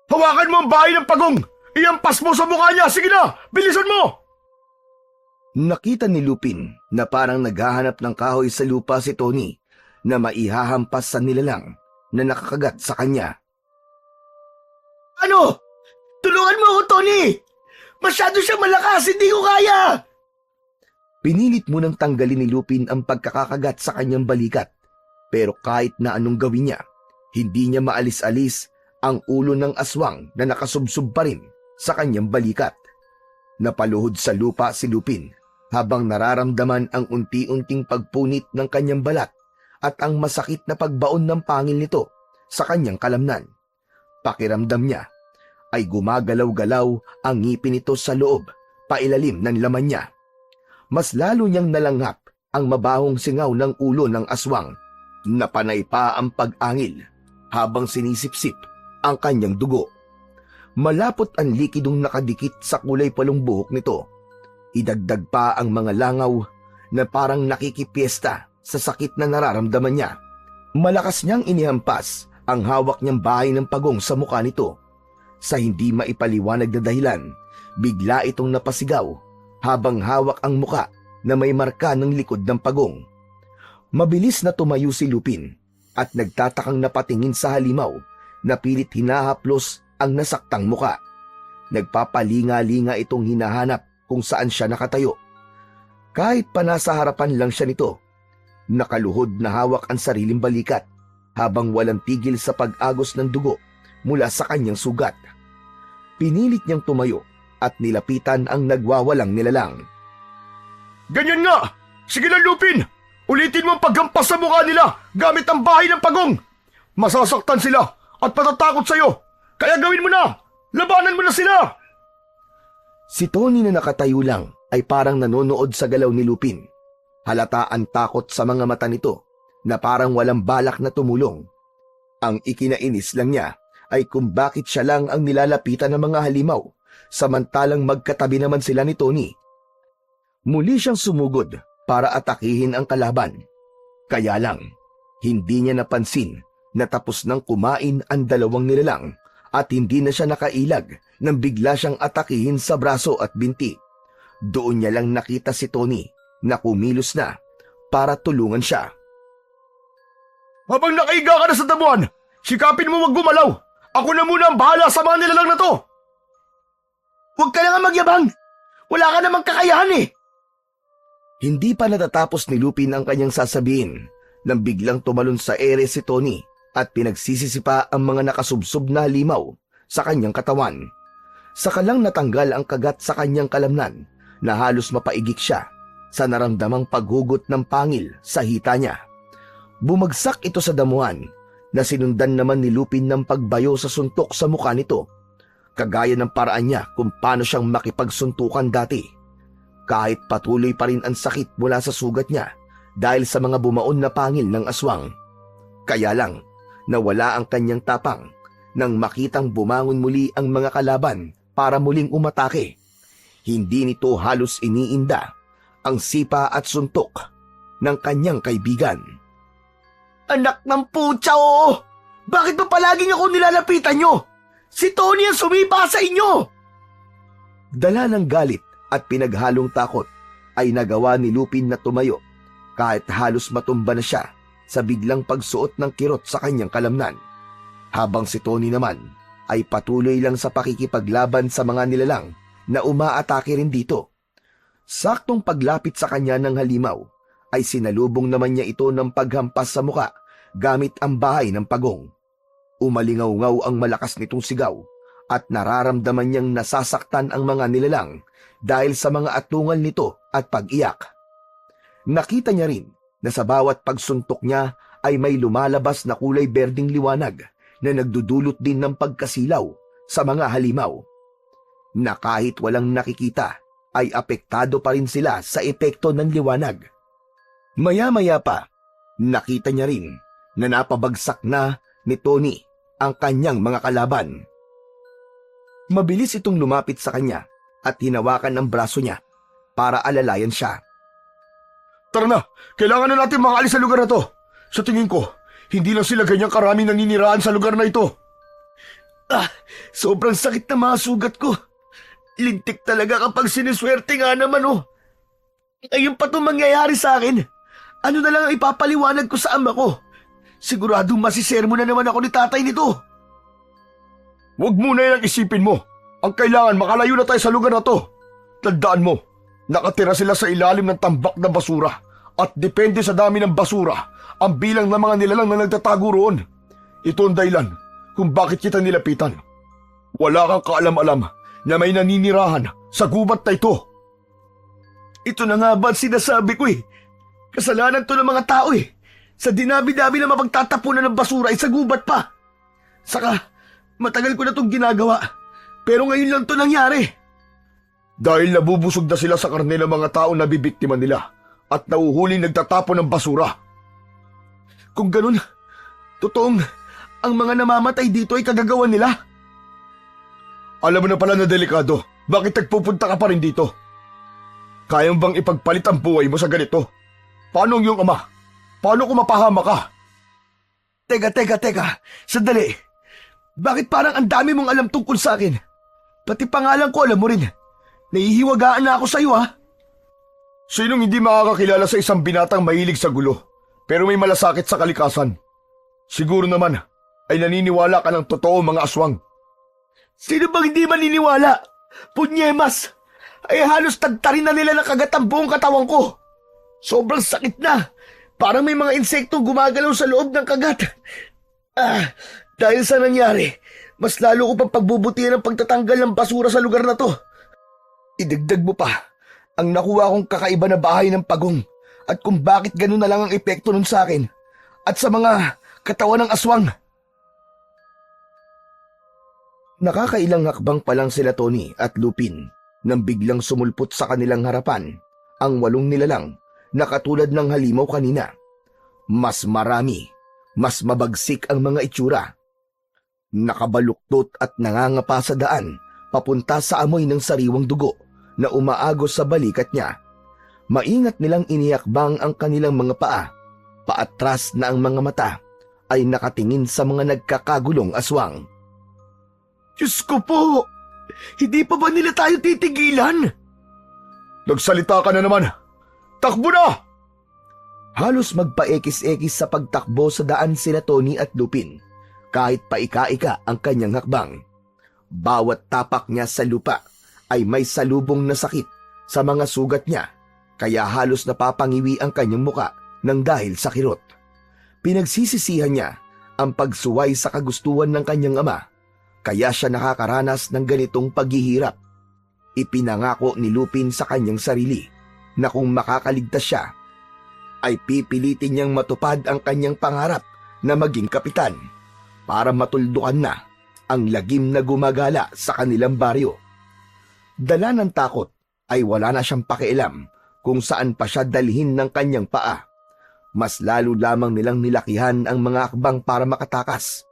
Hawakan mo ang bahay ng pagong! Iampas mo sa mukha niya! Sige na! Bilisan mo! Nakita ni Lupin na parang naghahanap ng kahoy sa lupa si Tony na maihahampas sa nilalang na nakakagat sa kanya. Ano? Tulungan mo ako, Tony! Masyado siyang malakas! Hindi ko kaya! Pinilit mo nang tanggalin ni Lupin ang pagkakakagat sa kanyang balikat. Pero kahit na anong gawin niya, hindi niya maalis-alis ang ulo ng aswang na nakasubsob pa rin sa kanyang balikat. Napaluhod sa lupa si Lupin habang nararamdaman ang unti-unting pagpunit ng kanyang balat at ang masakit na pagbaon ng pangil nito sa kanyang kalamnan. Pakiramdam niya ay gumagalaw-galaw ang ngipin nito sa loob, pailalim ng laman niya. Mas lalo niyang nalanghap ang mabahong singaw ng ulo ng aswang. Napanay pa ang pag-angil habang sinisipsip ang kanyang dugo. Malapot ang likidong nakadikit sa kulay palong buhok nito. Idagdag pa ang mga langaw na parang nakikipiesta sa sakit na nararamdaman niya. Malakas niyang inihampas ang hawak niyang bahay ng pagong sa mukha nito. Sa hindi maipaliwanag na dahilan, bigla itong napasigaw habang hawak ang muka na may marka ng likod ng pagong. Mabilis na tumayo si Lupin at nagtatakang napatingin sa halimaw na pilit hinahaplos ang nasaktang muka. Nagpapalinga-linga itong hinahanap kung saan siya nakatayo. Kahit pa nasa harapan lang siya nito, nakaluhod na hawak ang sariling balikat habang walang tigil sa pag-agos ng dugo mula sa kanyang sugat. Pinilit niyang tumayo at nilapitan ang nagwawalang nilalang. Ganyan nga! Sige na, Lupin! Ulitin mo ang paggampas sa mukha nila gamit ang bahay ng pagong! Masasaktan sila at patatakot sa'yo! Kaya gawin mo na! Labanan mo na sila! Si Tony na nakatayo lang ay parang nanonood sa galaw ni Lupin. Halata ang takot sa mga mata nito na parang walang balak na tumulong. Ang ikinainis lang niya ay kung bakit siya lang ang nilalapitan ng mga halimaw samantalang magkatabi naman sila ni Tony. Muli siyang sumugod para atakihin ang kalaban. Kaya lang, hindi niya napansin na tapos nang kumain ang dalawang nilalang at hindi na siya nakailag nang bigla siyang atakihin sa braso at binti. Doon niya lang nakita si Tony na kumilos na para tulungan siya. Habang nakaiga ka na sa damuhan, sikapin mo wag gumalaw! Ako na muna ang bahala sa mga nilalang na to! Huwag ka na nga magyabang! Wala ka namang kakayahan eh! Hindi pa natatapos ni Lupin ang kanyang sasabihin nang biglang tumalon sa ere si Tony at pinagsisisi pa ang mga nakasubsob na halimaw sa kanyang katawan. Saka lang natanggal ang kagat sa kanyang kalamnan na halos mapaigik siya sa naramdamang paghugot ng pangil sa hita niya. Bumagsak ito sa damuhan na sinundan naman ni Lupin ng pagbayo sa suntok sa mukha nito, kagaya ng paraan niya kung paano siyang makipagsuntukan dati. Kahit patuloy pa rin ang sakit mula sa sugat niya dahil sa mga bumaon na pangil ng aswang. Kaya lang, nawala ang kanyang tapang nang makitang bumangon muli ang mga kalaban para muling umatake Hindi nito halos iniinda ang sipa at suntok ng kanyang kaibigan. Anak ng putya, oo! Bakit ba palaging ako nilalapitan nyo? Si Tony ang sumipa sa inyo! Dala ng galit at pinaghalong takot ay nagawa ni Lupin na tumayo kahit halos matumba na siya sa biglang pagsuot ng kirot sa kanyang kalamnan. Habang si Tony naman ay patuloy lang sa pakikipaglaban sa mga nilalang na umaatake rin dito. Saktong paglapit sa kanya ng halimaw ay sinalubong naman niya ito ng paghampas sa muka gamit ang bahay ng pagong. Umalingaw-ngaw ang malakas nitong sigaw at nararamdaman niyang nasasaktan ang mga nilalang dahil sa mga atungal nito at pag-iyak. Nakita niya rin na sa bawat pagsuntok niya ay may lumalabas na kulay berdeng liwanag na nagdudulot din ng pagkasilaw sa mga halimaw, na kahit walang nakikita ay apektado pa rin sila sa epekto ng liwanag. Maya-maya pa, nakita niya rin na napabagsak na ni Tony ang kanyang mga kalaban. Mabilis itong lumapit sa kanya at hinawakan ang braso niya para alalayan siya. Tara na, kailangan na natin makaalis sa lugar na to. Sa tingin ko, hindi lang sila ganyang karaming naniniraan sa lugar na ito. Sobrang sakit na mga sugat ko. Lintik talaga kapag siniswerte nga naman, oh. Ngayon pa itong mangyayari sa akin. Ano na lang ang ipapaliwanag ko sa ama ko? Siguradong masisermo na naman ako ni tatay nito. Huwag muna yan ang isipin mo. Ang kailangan, makalayo na tayo sa lugar na to. Tandaan mo, nakatira sila sa ilalim ng tambak na basura at depende sa dami ng basura ang bilang ng mga nilalang na nagtatago roon. Ito ang dahilan kung bakit kita nilapitan. Wala kang kaalam-alam na may naninirahan sa gubat na ito. Ito na nga ba ang sinasabi ko eh. Kasalanan to ng mga tao eh. Sa dinabi-dabi na mapagtatapunan ng basura ay sa gubat pa. Saka, matagal ko na itong ginagawa. Pero ngayon lang to nangyari. Dahil nabubusog na sila sa karne ng mga tao na bibiktima nila at nauhuling nagtatapon ng basura. Kung ganun, totoong ang mga namamatay dito ay kagagawan nila. Alam mo na pala na delikado. Bakit nagpupunta ka pa rin dito? Kayang bang ipagpalit ang buhay mo sa ganito? Paano ang iyong ama? Paano kung mapahama ka? Teka. Sandali. Bakit parang ang dami mong alam tungkol sa akin? Pati pangalan ko alam mo rin. Nahihiwagaan na ako sa iyo, ha? Sinong hindi makakakilala sa isang binatang mahilig sa gulo, pero may malasakit sa kalikasan? Siguro naman ay naniniwala ka ng totoo, mga aswang. Sino bang hindi maniniwala? Punyemas! Ay halos tagtarin na nila ng kagat ang buong katawan ko. Sobrang sakit na. Parang may mga insektong gumagalaw sa loob ng kagat. Dahil sa nangyari, mas lalo ko pang pagbubutihan ang pagtatanggal ng basura sa lugar na to. Idagdag mo pa ang nakuha kong kakaiba na bahay ng pagong at kung bakit ganun na lang ang epekto nun sa akin at sa mga katawan ng aswang. Nakakailang hakbang pa lang sila Tony at Lupin nang biglang sumulpot sa kanilang harapan ang 8 nilalang na katulad ng halimaw kanina. Mas marami, mas mabagsik ang mga itsura. Nakabaluktot at nangangapa sa daan papunta sa amoy ng sariwang dugo na umaagos sa balikat niya. Maingat nilang inihakbang ang kanilang mga paa. Paatras na ang mga mata ay nakatingin sa mga nagkakagulong aswang. Diyos ko po! Hindi pa ba nila tayo titigilan? Nagsalita ka na naman! Takbo na! Halos magpaekis-ekis sa pagtakbo sa daan sila Tony at Lupin, kahit paika-ika ang kanyang hakbang. Bawat tapak niya sa lupa ay may salubong na sakit sa mga sugat niya, kaya halos napapangiwi ang kanyang muka nang dahil sa kirot. Pinagsisisihan niya ang pagsuway sa kagustuhan ng kanyang ama, kaya siya nakakaranas ng ganitong paghihirap. Ipinangako ni Lupin sa kanyang sarili na kung makakaligtas siya, ay pipilitin niyang matupad ang kanyang pangarap na maging kapitan para matuldukan na ang lagim na gumagala sa kanilang baryo. Dala ng takot ay wala na siyang pakialam kung saan pa siya dalhin ng kanyang paa. Mas lalo lamang nilang nilakihan ang mga akbang para makatakas,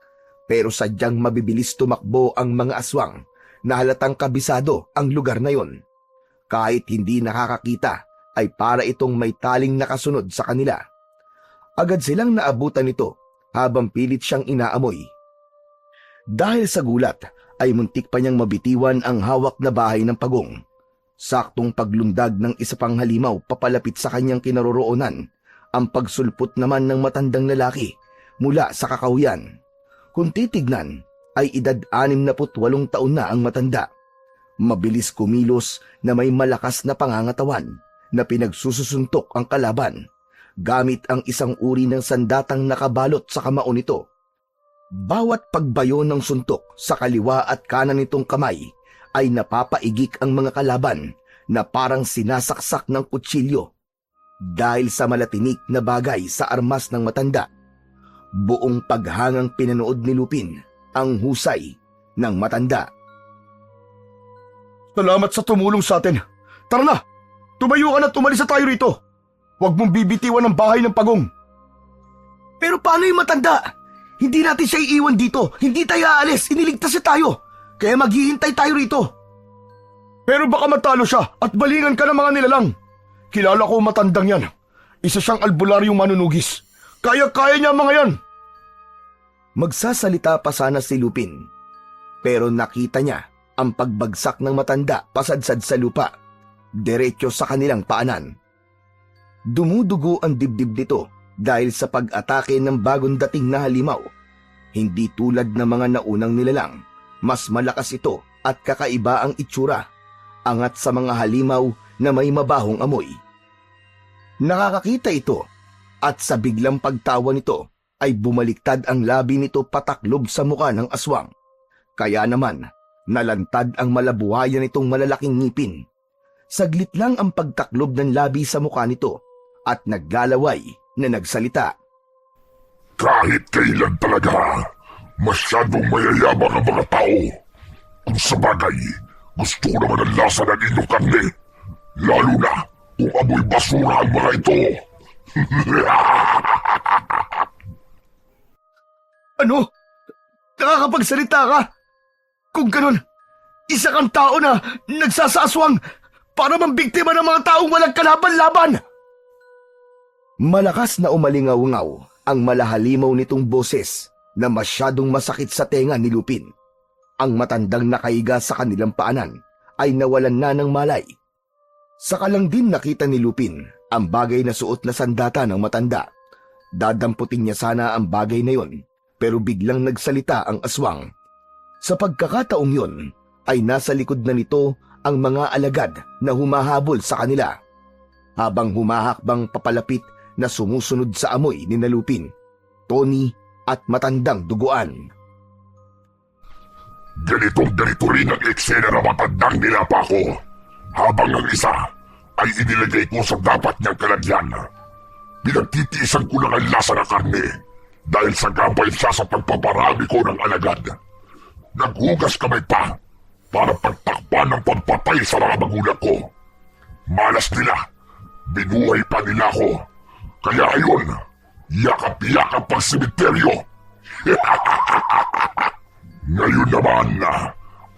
pero sadyang mabibilis tumakbo ang mga aswang na halatang kabisado ang lugar na yon. Kahit hindi nakakakita, ay para itong may taling nakasunod sa kanila. Agad silang naabutan nito habang pilit siyang inaamoy. Dahil sa gulat, ay muntik pa niyang mabitiwan ang hawak na bahay ng pagong. Saktong paglundag ng isa pang halimaw papalapit sa kanyang kinaroroonan, ang pagsulpot naman ng matandang lalaki mula sa kakahuyan. Kung titignan, ay edad 68 taon na ang matanda. Mabilis kumilos na may malakas na pangangatawan na pinagsususuntok ang kalaban gamit ang isang uri ng sandatang nakabalot sa kamao nito. Bawat pagbayo ng suntok sa kaliwa at kanan nitong kamay ay napapaigik ang mga kalaban na parang sinasaksak ng kutsilyo. Dahil sa malatinik na bagay sa armas ng matanda, buong paghangang pinanood ni Lupin ang husay ng matanda. Salamat sa tumulong sa atin. Tara na! Tumayo ka na at umalis na tayo rito. Huwag mong bibitiwan ang bahay ng pagong. Pero paano yung matanda? Hindi natin siya iiwan dito. Hindi tayo aalis. Iniligtas siya tayo. Kaya maghihintay tayo rito. Pero baka matalo siya at balingan ka ng mga nilalang. Kilala ko matandang yan. Isa siyang albularyong manunugis. Kaya-kaya niya mga yan. Magsasalita pa sana si Lupin. Pero nakita niya ang pagbagsak ng matanda pasadsad sa lupa, diretso sa kanilang paanan. Dumudugo ang dibdib nito dahil sa pag-atake ng bagong dating na halimaw. Hindi tulad ng mga naunang nilalang, mas malakas ito at kakaiba ang itsura, angat sa mga halimaw na may mabahong amoy. Nakakakita ito at sa biglang pagtawa nito ay bumaliktad ang labi nito pataklob sa muka ng aswang. Kaya naman, nalantad ang malabuhayan nitong malalaking ngipin. Saglit lang ang pagtaklob ng labi sa mukha nito at naglalaway na nagsalita. Kahit kailan talaga, masyadong mayayabang ang mga tao. Kung sa bagay, gusto ko naman ang lasa ng inyong karne. Lalo na kung amoy basura ang mga ito. Ano? Nakakapagsalita ka? Kung ganun, isa kang tao na nagsasaaswang para mambiktima ng mga taong walang kalaban-laban. Malakas na umalingaw-ngaw ang malahalimaw nitong boses na masyadong masakit sa tenga ni Lupin. Ang matandang nakahiga sa kanilang paanan ay nawalan na ng malay. Saka lang din nakita ni Lupin ang bagay na suot na sandata ng matanda. Dadamputin niya sana ang bagay na yon, pero biglang nagsalita ang aswang. Sa pagkakataong yon, ay nasa likod na nito ang mga alagad na humahabol sa kanila. Habang humahakbang papalapit na sumusunod sa amoy ni Lupin, Tony at matandang duguan. Ganito rin ang eksena na matandang nilapa ko. Habang ang isa ay inilagay ko sa dapat niyang kalagyan. Pinagtitiisan ko lang ang lasa ng karne dahil sa gabay siya sa pagpaparami ko ng alagad. Naghugas kamay pa para pagtakpan ng pagpatay sa mga magulang ko. Malas nila, binuhay pa nila ako. Kaya ayon, yakap-yakap ang sementeryo. Ngayon naman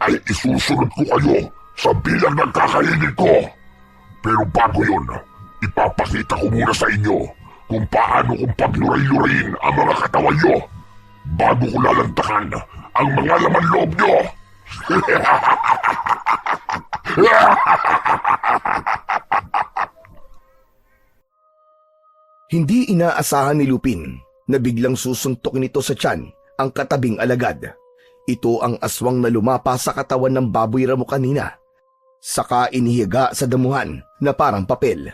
ay isusunod ko kayo sa bilang ng kakainin ko. Pero bago yun, ipapakita ko muna sa inyo kung paano kong pagluray-lurayin ang mga katawan nyo bago ko lalantakan ang mga laman loob nyo. Hindi inaasahan ni Lupin na biglang susuntokin nito sa tiyan ang katabing alagad. Ito ang aswang na lumapa sa katawan ng baboy ramo kanina. Saka inihiga sa damuhan na parang papel.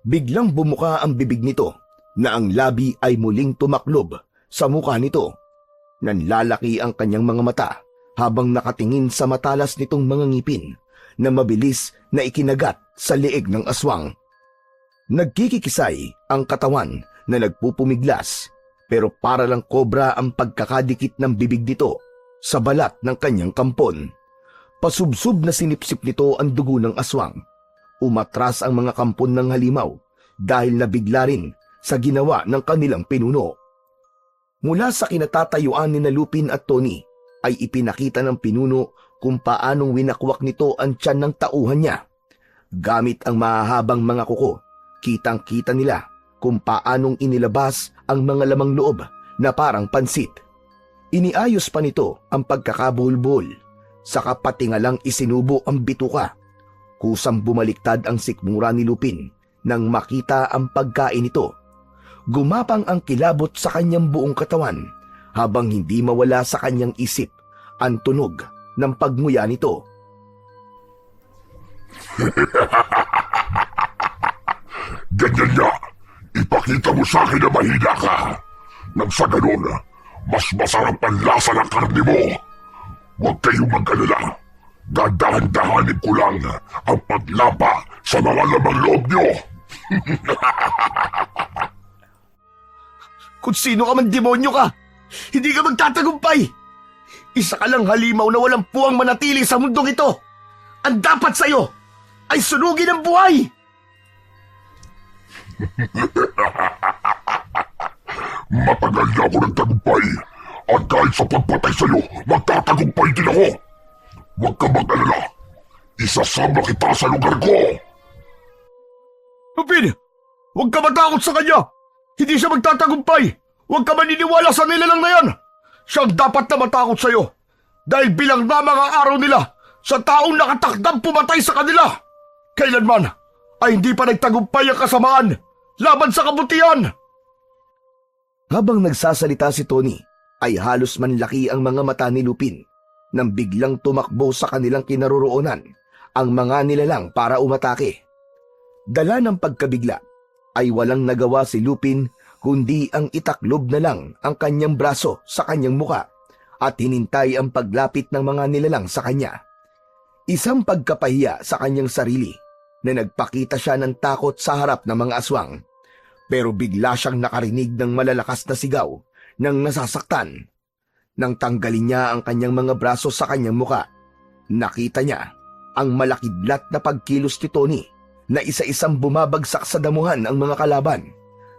Biglang bumuka ang bibig nito na ang labi ay muling tumaklob sa mukha nito. Nanlalaki ang kanyang mga mata habang nakatingin sa matalas nitong mga ngipin na mabilis na ikinagat sa leeg ng aswang. Nagkikikisay ang katawan na nagpupumiglas pero para lang kobra ang pagkakadikit ng bibig nito sa balat ng kanyang kampon. Pasubsob na sinipsip nito ang dugo ng aswang. Umatras ang mga kampon ng halimaw dahil nabigla rin sa ginawa ng kanilang pinuno. Mula sa kinatatayuan ni Lupin at Tony ay ipinakita ng pinuno kung paanong winakwak nito ang tiyan ng tauhan niya. Gamit ang mahahabang mga kuko, kitang-kita nila kung paanong inilabas ang mga lamang loob na parang pansit. Iniayos pa nito ang pagkakabulbol, saka patingalang isinubo ang bituka. Kusang bumaliktad ang sikmura ni Lupin nang makita ang pagkain nito. Gumapang ang kilabot sa kanyang buong katawan habang hindi mawala sa kanyang isip ang tunog ng pagnguya nito. Ganyan niya. Ipakita mo sa akin na mahina ka. Nang sa ganun, mas masarap ang lasa ng karne mo. Huwag kayong mag-alala. Dadahan-dahanin ko lang ang paglapa sa mga lamang loob niyo. Kung sino ka man demonyo ka, hindi ka magtatagumpay. Isa ka lang halimaw na walang puwang manatili sa mundong ito. Ang dapat sa'yo ay sunugin ang buhay. Matagal na ako nagtagumpay. At kahit sa pagpatay sa'yo, magtatagumpay din ako. Huwag ka mag-alala. Isasama kita sa lugar ko. Lupin, huwag ka matakot sa kanya. Hindi siya magtatagumpay. Huwag ka maniniwala sa nilalang na yan. Siyang dapat na matakot sa'yo. Dahil bilang na mga araw nila sa taong nakatakdang pumatay sa kanila. Kailanman ay hindi pa nagtagumpay ang kasamaan laban sa kabutihan. Habang nagsasalita si Tony, ay halos manlaki ang mga mata ni Lupin nang biglang tumakbo sa kanilang kinaroroonan ang mga nilalang para umatake. Dala ng pagkabigla, ay walang nagawa si Lupin kundi ang itaklob na lang ang kanyang braso sa kanyang muka at hinintay ang paglapit ng mga nilalang sa kanya. Isang pagkapahiya sa kanyang sarili na nagpakita siya ng takot sa harap ng mga aswang, pero bigla siyang nakarinig ng malalakas na sigaw ng nasasaktan. Nang tanggalin niya ang kanyang mga braso sa kanyang muka, nakita niya ang malakidlat na pagkilos ni Tony na isa-isang bumabagsak sa damuhan ang mga kalaban,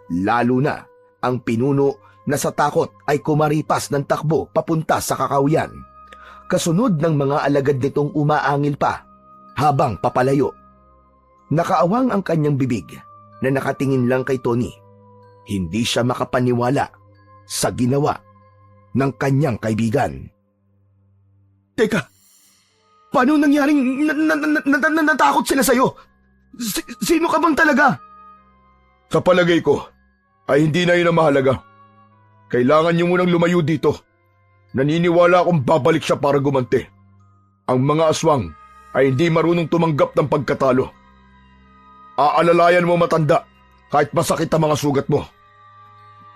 lalo na ang pinuno na sa takot ay kumaripas ng takbo papunta sa kakahuyan. Kasunod ng mga alagad nitong umaangil pa habang papalayo. Nakaawang ang kanyang bibig na nakatingin lang kay Tony. Hindi siya makapaniwala sa ginawa ng kanyang kaibigan. Teka, paano nangyaring natakot sila sa'yo? Sino ka bang talaga? Sa palagay ko, ay hindi na yun ang mahalaga. Kailangan niyo munang lumayo dito. Naniniwala akong babalik siya para gumanti. Ang mga aswang ay hindi marunong tumanggap ng pagkatalo. Aalalayan mo matanda kahit masakit ang mga sugat mo.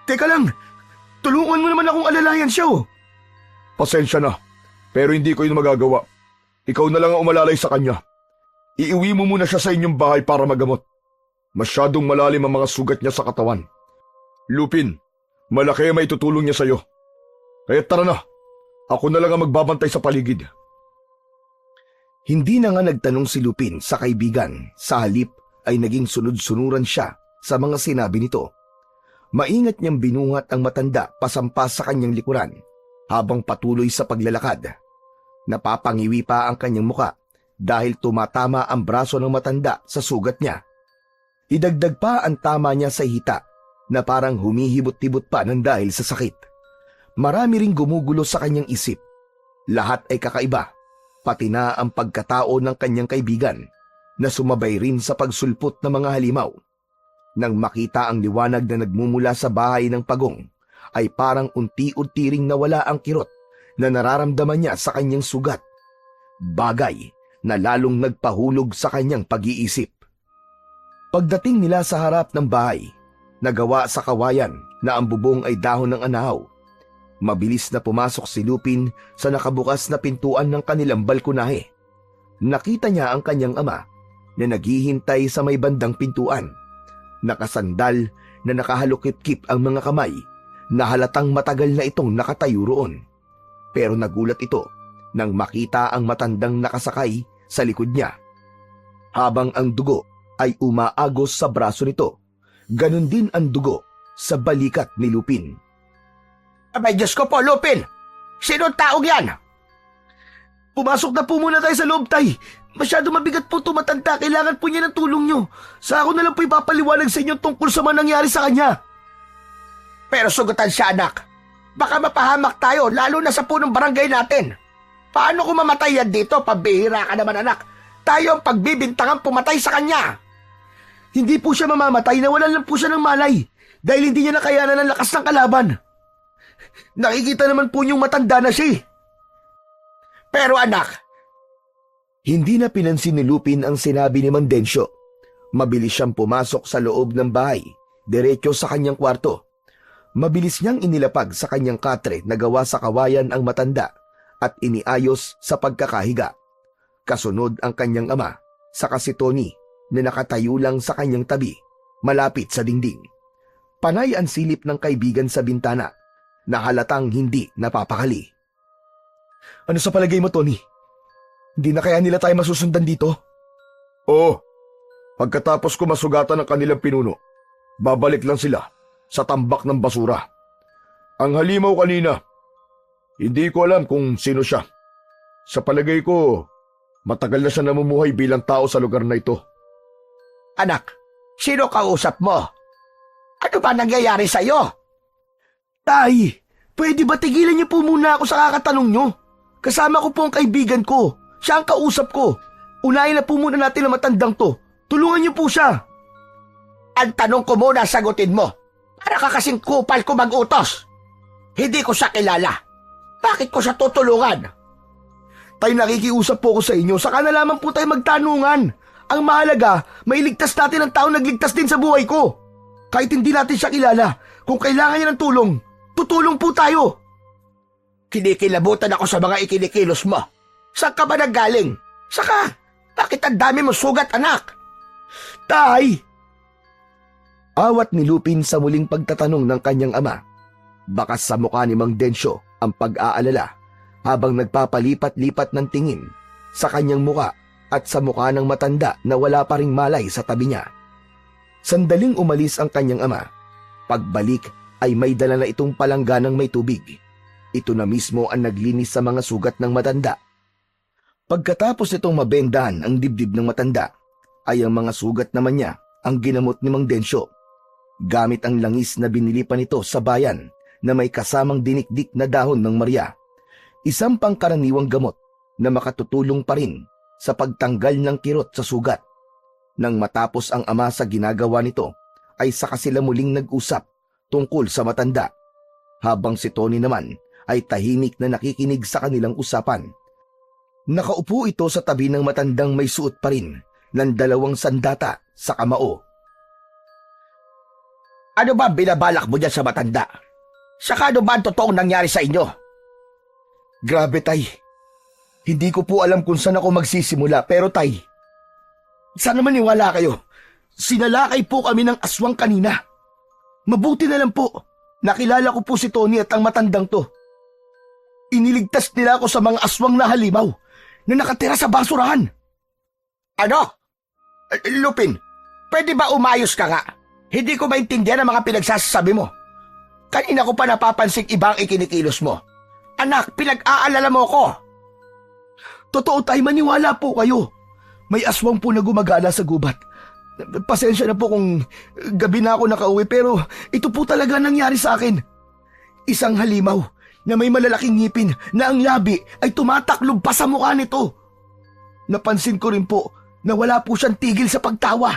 Teka lang, tulungan mo naman akong alalayan siya oh. Pasensya na, pero hindi ko yun magagawa. Ikaw na lang ang umalalay sa kanya. Iiwi mo muna siya sa inyong bahay para magamot. Masyadong malalim ang mga sugat niya sa katawan. Lupin, malaki ang maitutulong niya sa'yo. Kaya tara na, ako na lang ang magbabantay sa paligid. Hindi na nga nagtanong si Lupin sa kaibigan, sa halip ay naging sunod-sunuran siya sa mga sinabi nito. Maingat niyang binuhat ang matanda pasampas sa kanyang likuran habang patuloy sa paglalakad. Napapangiwi pa ang kanyang muka dahil tumatama ang braso ng matanda sa sugat niya. Idagdag pa ang tama niya sa hita na parang humihibot-tibot pa ng dahil sa sakit. Marami ring gumugulo sa kanyang isip. Lahat ay kakaiba, pati na ang pagkatao ng kanyang kaibigan na sumabay rin sa pagsulpot ng mga halimaw. Nang makita ang liwanag na nagmumula sa bahay ng pagong, ay parang unti-unti ring nawala ang kirot na nararamdaman niya sa kanyang sugat. Bagay na lalong nagpahulog sa kanyang pag-iisip. Pagdating nila sa harap ng bahay, nagawa sa kawayan na ang bubong ay dahon ng anahaw, mabilis na pumasok si Lupin sa nakabukas na pintuan ng kanilang balkonahe. Nakita niya ang kanyang ama na naghihintay sa may bandang pintuan. Nakasandal na nakahalukip-kip ang mga kamay na halatang matagal na itong nakatayo roon. Pero nagulat ito nang makita ang matandang nakasakay sa likod niya. Habang ang dugo ay umaagos sa braso nito, ganun din ang dugo sa balikat ni Lupin. Abay, Diyos ko po, Lupin! Sino taong yan? Pumasok na po muna tayo sa loob, tay. Masyado mabigat po ito, matanda. Kailangan po niya ng tulong nyo. Sa ako na lang po ipapaliwanag sa inyo tungkol sa mga nangyari sa kanya. Pero sugutan siya, anak. Baka mapahamak tayo, lalo na sa punong barangay natin. Paano kung mamatay yan dito? Pambihira ka naman, anak. Tayo ang pagbibintangan pumatay sa kanya. Hindi po siya mamamatay, nawalan lang po siya ng malay. Dahil hindi niya nakayanan ang lakas ng kalaban. Nakikita naman po niyong matanda na siya. Pero anak, Hindi na pinansin ni Lupin ang sinabi ni Mandencio. Mabilis siyang pumasok sa loob ng bahay, diretso sa kanyang kwarto. Mabilis niyang inilapag sa kanyang katre na gawa sa kawayan ang matanda at iniayos sa pagkakahiga. Kasunod ang kanyang ama, saka si Tony na nakatayo lang sa kanyang tabi, malapit sa dingding. Panay ang silip ng kaibigan sa bintana, na halatang hindi napapakali. Ano sa palagay mo, Tony? Hindi na kaya nila tayo masusundan dito? Oo. Pagkatapos ko masugatan ng kanilang pinuno, babalik lang sila sa tambak ng basura. Ang halimaw kanina, hindi ko alam kung sino siya. Sa palagay ko, matagal na siya namumuhay bilang tao sa lugar na ito. anak, sino kausap mo? Ano ba nangyayari sa'yo? Tay, pwede ba tigilan niyo po muna ako sa kakatanong niyo? Kasama ko po ang kaibigan ko. Siya ang kausap ko. Unahin na po muna natin ang matandang to. Tulungan niyo po siya. Ang tanong ko muna sagutin mo. Para ka kasing kupal ko mag-utos. Hindi ko siya kilala. Bakit ko siya tutulungan? Tay, nakikiusap po ko sa inyo. Saka na lamang po tayo magtanungan. Ang mahalaga, mailigtas natin ang taong nagligtas din sa buhay ko. Kahit hindi natin siya kilala, kung kailangan niya ng tulong, tutulong po tayo. Kinikilabutan ako sa mga ikinikilos mo. Saan ka ba nanggaling? Saka, bakit ang dami mo sugat, anak? Tay! Awat ni Lupin sa muling pagtatanong ng kanyang ama. Bakas sa mukha ni Mang Dencio ang pag-aalala habang nagpapalipat-lipat ng tingin sa kanyang muka at sa mukha ng matanda na wala pa ring malay sa tabi niya. Sandaling umalis ang kanyang ama. Pagbalik ay may dala na itong palangganang may tubig. Ito na mismo ang naglinis sa mga sugat ng matanda. Pagkatapos itong mabendahan ang dibdib ng matanda, ay ang mga sugat naman niya ang ginamot ni Mang Dencio. Gamit ang langis na binili pa nito sa bayan na may kasamang dinikdik na dahon ng Maria. Isang pangkaraniwang gamot na makatutulong pa rin sa pagtanggal ng kirot sa sugat. Nang matapos ang ama sa ginagawa nito, ay saka sila muling nag-usap tungkol sa matanda. Habang si Tony naman ay tahimik na nakikinig sa kanilang usapan. Nakaupo ito sa tabi ng matandang may suot pa rin ng 2 sandata sa kamao. Ano ba binabalak mo dyan sa matanda? Saka ano ba ang totoong nangyari sa inyo? Grabe, Tay. Hindi ko po alam kung saan ako magsisimula, pero Tay, sana maniwala kayo. Sinalakay po kami ng aswang kanina. Mabuti na lang po, nakilala ko po si Tony at ang matandang to. Iniligtas nila ako sa mga aswang na halimaw na nakatira sa basurahan. Ano? Lupin, pwede ba umayos ka nga? Hindi ko maintindihan ang mga pinagsasabi mo. Kanina ko pa napapansing ibang ikinikilos mo. Anak, pinag-aalala mo ko. Totoo, Tay, maniwala po kayo. May aswang po na gumagala sa gubat. Pasensya na po kung gabi na ako nakauwi, pero ito po talaga nangyari sa akin. Isang halimaw na may malalaking ngipin na ang labi ay tumataklob pa sa mukha nito. Napansin ko rin po na wala po siyang tigil sa pagtawa.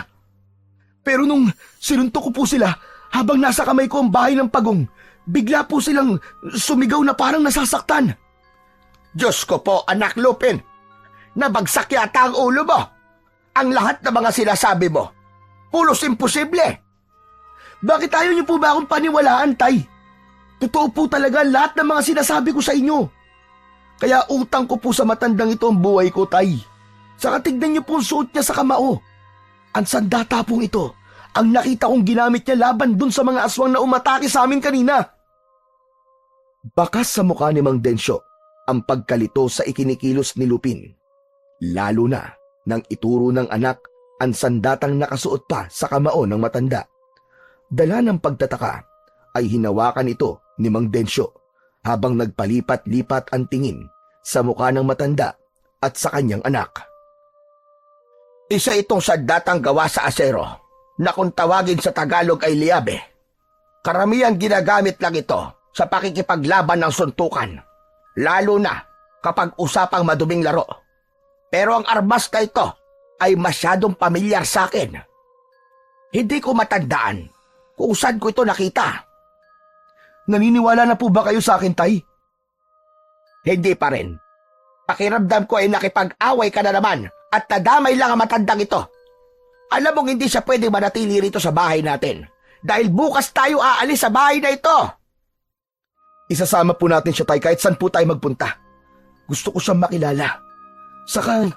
Pero nung sinuntok ko po sila habang nasa kamay ko ang bahay ng pagong, bigla po silang sumigaw na parang nasasaktan. Diyos ko po, anak Lupin. Nabagsak yata ang ulo mo. Ang lahat ng mga sinasabi mo, pulos imposible. Bakit ayaw niyo po ba akong paniwalaan, Tay? Totoo po talaga lahat ng mga sinasabi ko sa inyo. Kaya utang ko po sa matandang ito ang buhay ko, Tay. Saka tignan niyo po ang suot niya sa kamao. Ang sandata pong ito, ang nakita kong ginamit niya laban dun sa mga aswang na umatake sa amin kanina. Bakas sa mukha ni Mang Dencio ang pagkalito sa ikinikilos ni Lupin. Lalo na nang ituro ng anak ang sandatang nakasuot pa sa kamao ng matanda. Dala ng pagtataka ay hinawakan ito ni Mang Dencio habang nagpalipat-lipat ang tingin sa mukha ng matanda at sa kanyang anak. Isa itong sandatang gawa sa asero na kung tawagin sa Tagalog ay liabe. Karamihan ginagamit lang ito sa pakikipaglaban ng suntukan, lalo na kapag usapang maduming laro. Pero ang armas na ito ay masyadong pamilyar sa akin. Hindi ko matandaan kung saan ko ito nakita. Naniniwala na po ba kayo sa akin, Tay? Hindi pa rin. Pakiramdam ko ay nakipag-away ka na naman at nadamay lang ang matandang ito. Alam mong hindi siya pwedeng manatili rito sa bahay natin dahil bukas tayo aalis sa bahay na ito. Isasama po natin siya, Tay, kahit saan po tayo magpunta. Gusto ko siyang makilala. Saka,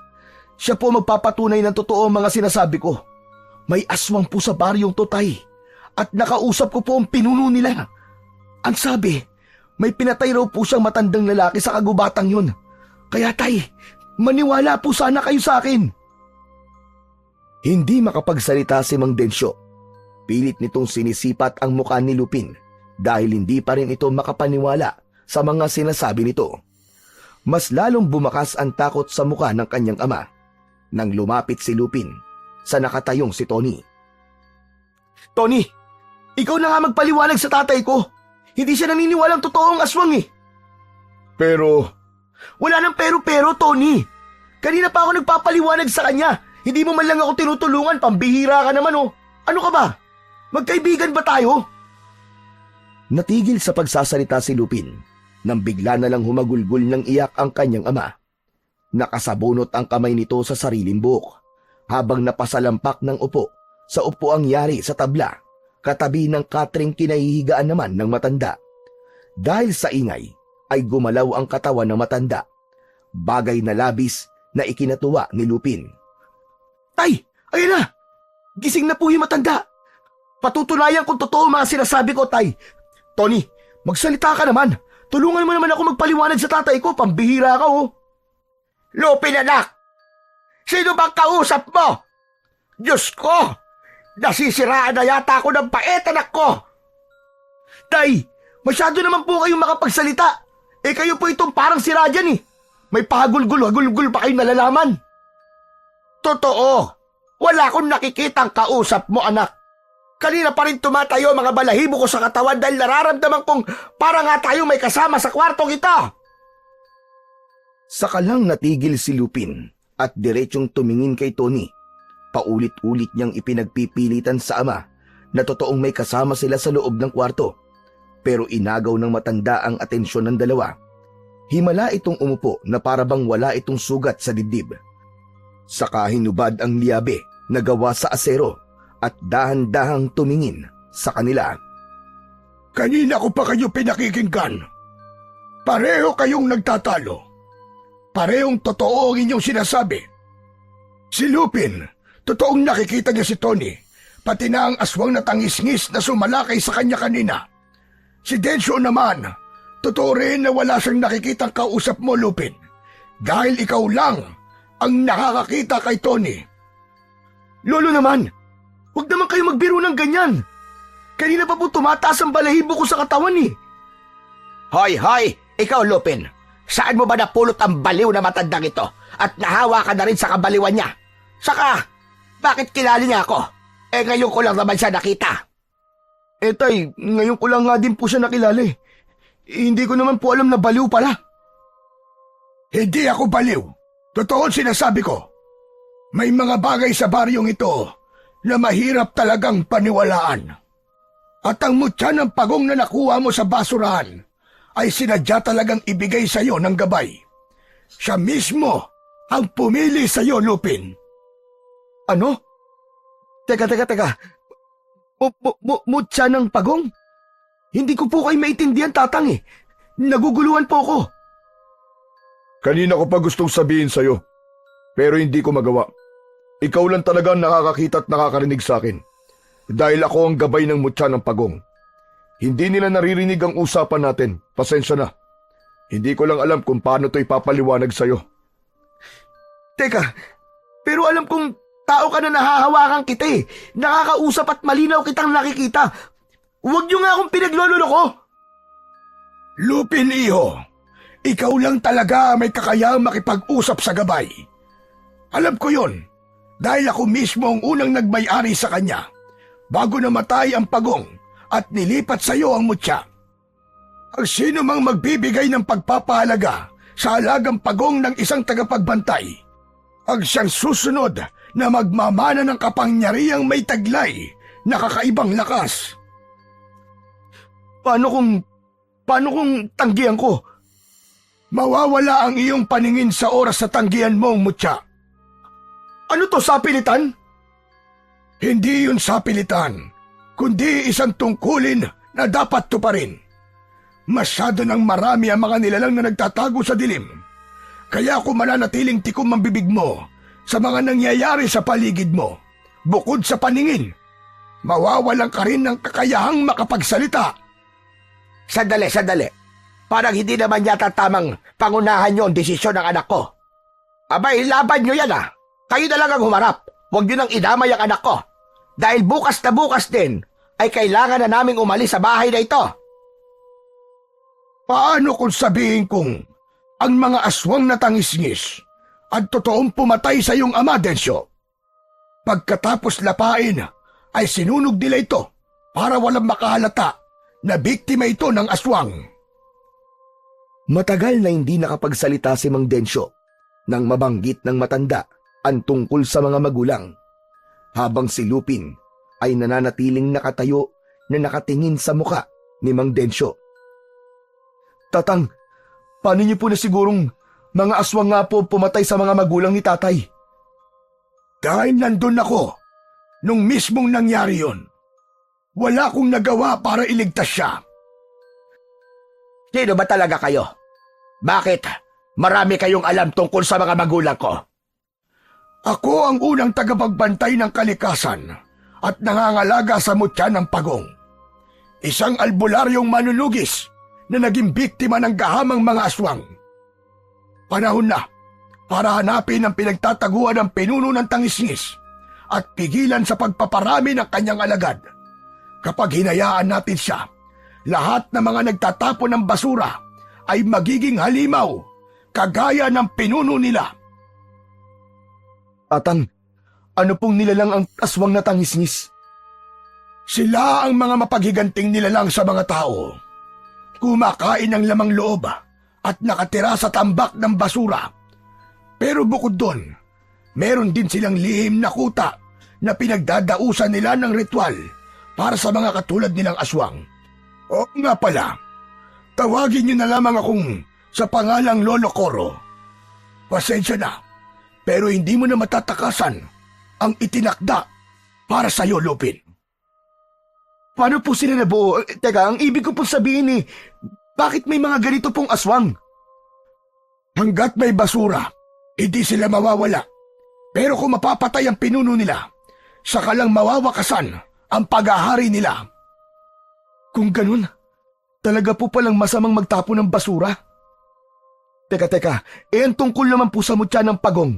siya po magpapatunay ng totoo ang mga sinasabi ko. May aswang po sa baryong to, Tay. At nakausap ko po ang pinuno nila. Ang sabi, may pinatay raw po siyang matandang lalaki sa kagubatang yun. Kaya, Tay, maniwala po sana kayo sa akin. Hindi makapagsalita si Mang Densyo. Pilit nitong sinisipat ang mukha ni Lupin dahil hindi pa rin ito makapaniwala sa mga sinasabi nito. Mas lalong bumakas ang takot sa mukha ng kanyang ama nang lumapit si Lupin sa nakatayong si Tony. Tony, ikaw na nga magpaliwanag sa tatay ko. Hindi siya naniniwalang totoo ang aswang eh. Pero, wala nang pero-pero, Tony. Kanina pa ako nagpapaliwanag sa kanya. Hindi mo man lang ako tinutulungan, pambihira ka naman oh. Ano ka ba? Magkaibigan ba tayo? Natigil sa pagsasalita si Lupin nang bigla na lang humagulgol ng iyak ang kanyang ama. Nakasabunot ang kamay nito sa sariling buhok habang napasalampak ng upo sa upuang yari sa tabla katabi ng katring kinahihigaan naman ng matanda. Dahil sa ingay ay gumalaw ang katawan ng matanda, bagay na labis na ikinatuwa ni Lupin. Tay! Ayun na! Gising na po yung matanda! Patutunayan kung totoo mga sinasabi ko, Tay! Tony, magsalita ka naman! Tulungan mo naman ako magpaliwanag sa tatay ko, pambihira ka oh! Lupin, anak! Sino bang kausap mo? Diyos ko! Nasisiraan na yata ako ng pait, anak ko! Tay! Masyado naman po kayong makapagsalita! Eh kayo po itong parang sira dyan eh! May pahagulgul-hagulgul pa kayong nalalaman! Totoo! Wala akong nakikitang kausap mo, anak. Kanina pa rin tumatayo mga balahibo ko sa katawan dahil nararamdaman kong para nga tayong may kasama sa kwartong ito. Saka lang natigil si Lupin at diretsong tumingin kay Tony. Paulit-ulit niyang ipinagpipilitan sa ama na totoong may kasama sila sa loob ng kwarto. Pero inagaw ng matanda ang atensyon ng dalawa. Himala itong umupo na parabang wala itong sugat sa dibdib. Saka hinubad ang liabe na gawa sa asero at dahan-dahang tumingin sa kanila. Kanina ko pa kayo pinakikinggan. Pareho kayong nagtatalo. Parehong totoo ang inyong sinasabi. Si Lupin, totoong nakikita niya si Tony, pati na ang aswang na tangis-ngis na sumalakay sa kanya kanina. Si Densyo naman, totoo rin na wala siyang nakikitang kausap mo, Lupin. Dahil ikaw lang ang nakakakita kay Tony. Lolo naman, huwag naman kayo magbiro ng ganyan. Kanina pa po tumataas ang balahibo ko sa katawan eh. Hoy, hoy! Ikaw, Lupin! Saan mo ba napulot ang baliw na matandang ito at nahawa ka na rin sa kabaliwan niya? Saka, bakit kilala niya ako? Eh ngayon ko lang naman siya nakita. Eh tay, ngayon ko lang nga din po siya nakilala eh. Hindi ko naman po alam na baliw pala. Hindi ako baliw. Totoo sinasabi ko. May mga bagay sa baryong ito na mahirap talagang paniwalaan. At ang mutya ng pagong na nakuha mo sa basurahan ay sinadya talagang ibigay sa iyo ng gabay. Siya mismo ang pumili sa iyo, Lupin. Ano? Teka. Mutya ng pagong? Hindi ko po kayo maintindihan, tatang eh. Naguguluhan po ako. Kanina ko pa gustong sabihin sa'yo, pero hindi ko magawa. Ikaw lang talaga ang nakakakita at nakakarinig sa akin. Dahil ako ang gabay ng mutya ng pagong. Hindi nila naririnig ang usapan natin. Pasensya na. Hindi ko lang alam kung paano ito ipapaliwanag sa'yo. Teka, pero alam kong tao ka na nahahawakan kita eh. Nakakausap at malinaw kitang nakikita. Huwag niyo nga akong pinagloloko. Lupin, iho. Ikaw lang talaga may kakayang makipag-usap sa gabay. Alam ko yon. Dahil ako mismo ang unang nagmay-ari sa kanya bago namatay ang pagong at nilipat sa iyo ang mutya. Ang sino mang magbibigay ng pagpapahalaga sa alagang pagong ng isang tagapagbantay, ang siyang susunod na magmamana ng kapangyarihang may taglay na kakaibang lakas. Paano kung tanggihan ko? Mawawala ang iyong paningin sa oras sa tanggihan mong mutya. Ano to, sapilitan? Hindi yun sapilitan, kundi isang tungkulin na dapat tuparin. Masyado nang marami ang mga nilalang na nagtatago sa dilim. Kaya kung mananatiling tikom ang bibig mo sa mga nangyayari sa paligid mo, bukod sa paningin, mawawalan ka rin ng kakayahang makapagsalita. Sandali. Parang hindi naman yata tamang pangunahan nyo ang desisyon ng anak ko. Abay, laban nyo yan ah. Kayo na lang ang humarap. Huwag nyo nang idamay ang anak ko. Dahil bukas na bukas din, ay kailangan na naming umalis sa bahay na ito. Paano kung sabihin kong ang mga aswang na tangisngis at totoong pumatay sa iyong ama, Densyo? Pagkatapos lapain, ay sinunog nila ito para walang makahalata na biktima ito ng aswang. Matagal na hindi nakapagsalita si Mang Densyo nang mabanggit ng matanda ang tungkol sa mga magulang, habang si Lupin ay nananatiling nakatayo na nakatingin sa muka ni Mang Densyo. Tatang, paano niyo po na sigurong mga aswang nga po pumatay sa mga magulang ni tatay? Dahil nandun ako nung mismong nangyari yon. Wala akong nagawa para iligtas siya. Sino ba talaga kayo? Bakit marami kayong alam tungkol sa mga magulang ko? Ako ang unang tagapagbantay ng kalikasan at nangangalaga sa mutya ng pagong. Isang albularyong manunugis na naging biktima ng gahamang mga aswang. Panahon na para hanapin ang pinagtataguan ng pinuno ng tangisngis at pigilan sa pagpaparami ng kanyang alagad. Kapag hinayaan natin siya, lahat ng mga nagtatapon ng basura ay magiging halimaw, kagaya ng pinuno nila. Tatang, ano pong nilalang ang aswang na tangisngis? Sila ang mga mapaghiganting nilalang sa mga tao. Kumakain ng lamang loob at nakatira sa tambak ng basura. Pero bukod doon, meron din silang lihim na kuta na pinagdadausan nila ng ritual para sa mga katulad nilang aswang. O nga pala, tawagin niyo na lamang akong sa pangalang Lolo Coro. Pasensya na, pero hindi mo na matatakasan ang itinakda para sa iyo, Lupin. Paano po sila nabuo? Teka, ang ibig ko po sabihin bakit may mga ganito pong aswang? Hanggat may basura, hindi sila mawawala. Pero kung mapapatay ang pinuno nila, saka lang mawawakasan ang paghahari nila. Kung ganun, talaga po palang masamang magtapon ng basura? Teka, ang tungkol naman po sa mutya ng pagong.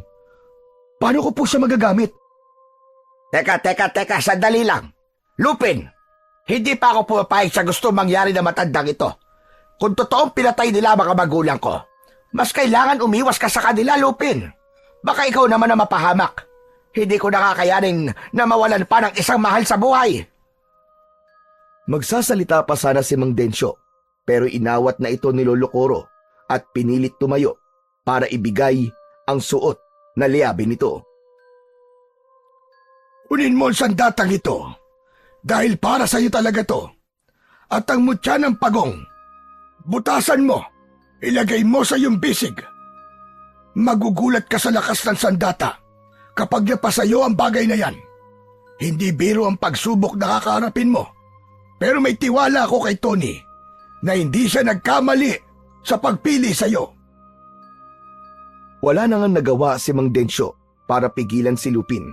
Paano ko po siya magagamit? Teka, sandali lang. Lupin, hindi pa ako pumapayag sa gusto mangyari na matandang ito. Kung totoong pinatay nila mga magulang ko, mas kailangan umiwas ka sa kanila, Lupin. Baka ikaw naman na mapahamak. Hindi ko nakakayanin na mawalan pa ng isang mahal sa buhay. Magsasalita pa sana si Mang Densyo, pero inawat na ito ni Lolo Coro at pinilit tumayo para ibigay ang suot na liabi nito. Kunin mo ang sandatang ito, dahil para sa iyo talaga to. At ang mutya ng pagong, butasan mo, ilagay mo sa iyong bisig. Magugulat ka sa lakas ng sandata kapag napasa iyo ang bagay na yan. Hindi biro ang pagsubok na kakaharapin mo. Pero may tiwala ako kay Tony na hindi siya nagkamali sa pagpili sa iyo. Wala na nga nagawa si Mang Densyo para pigilan si Lupin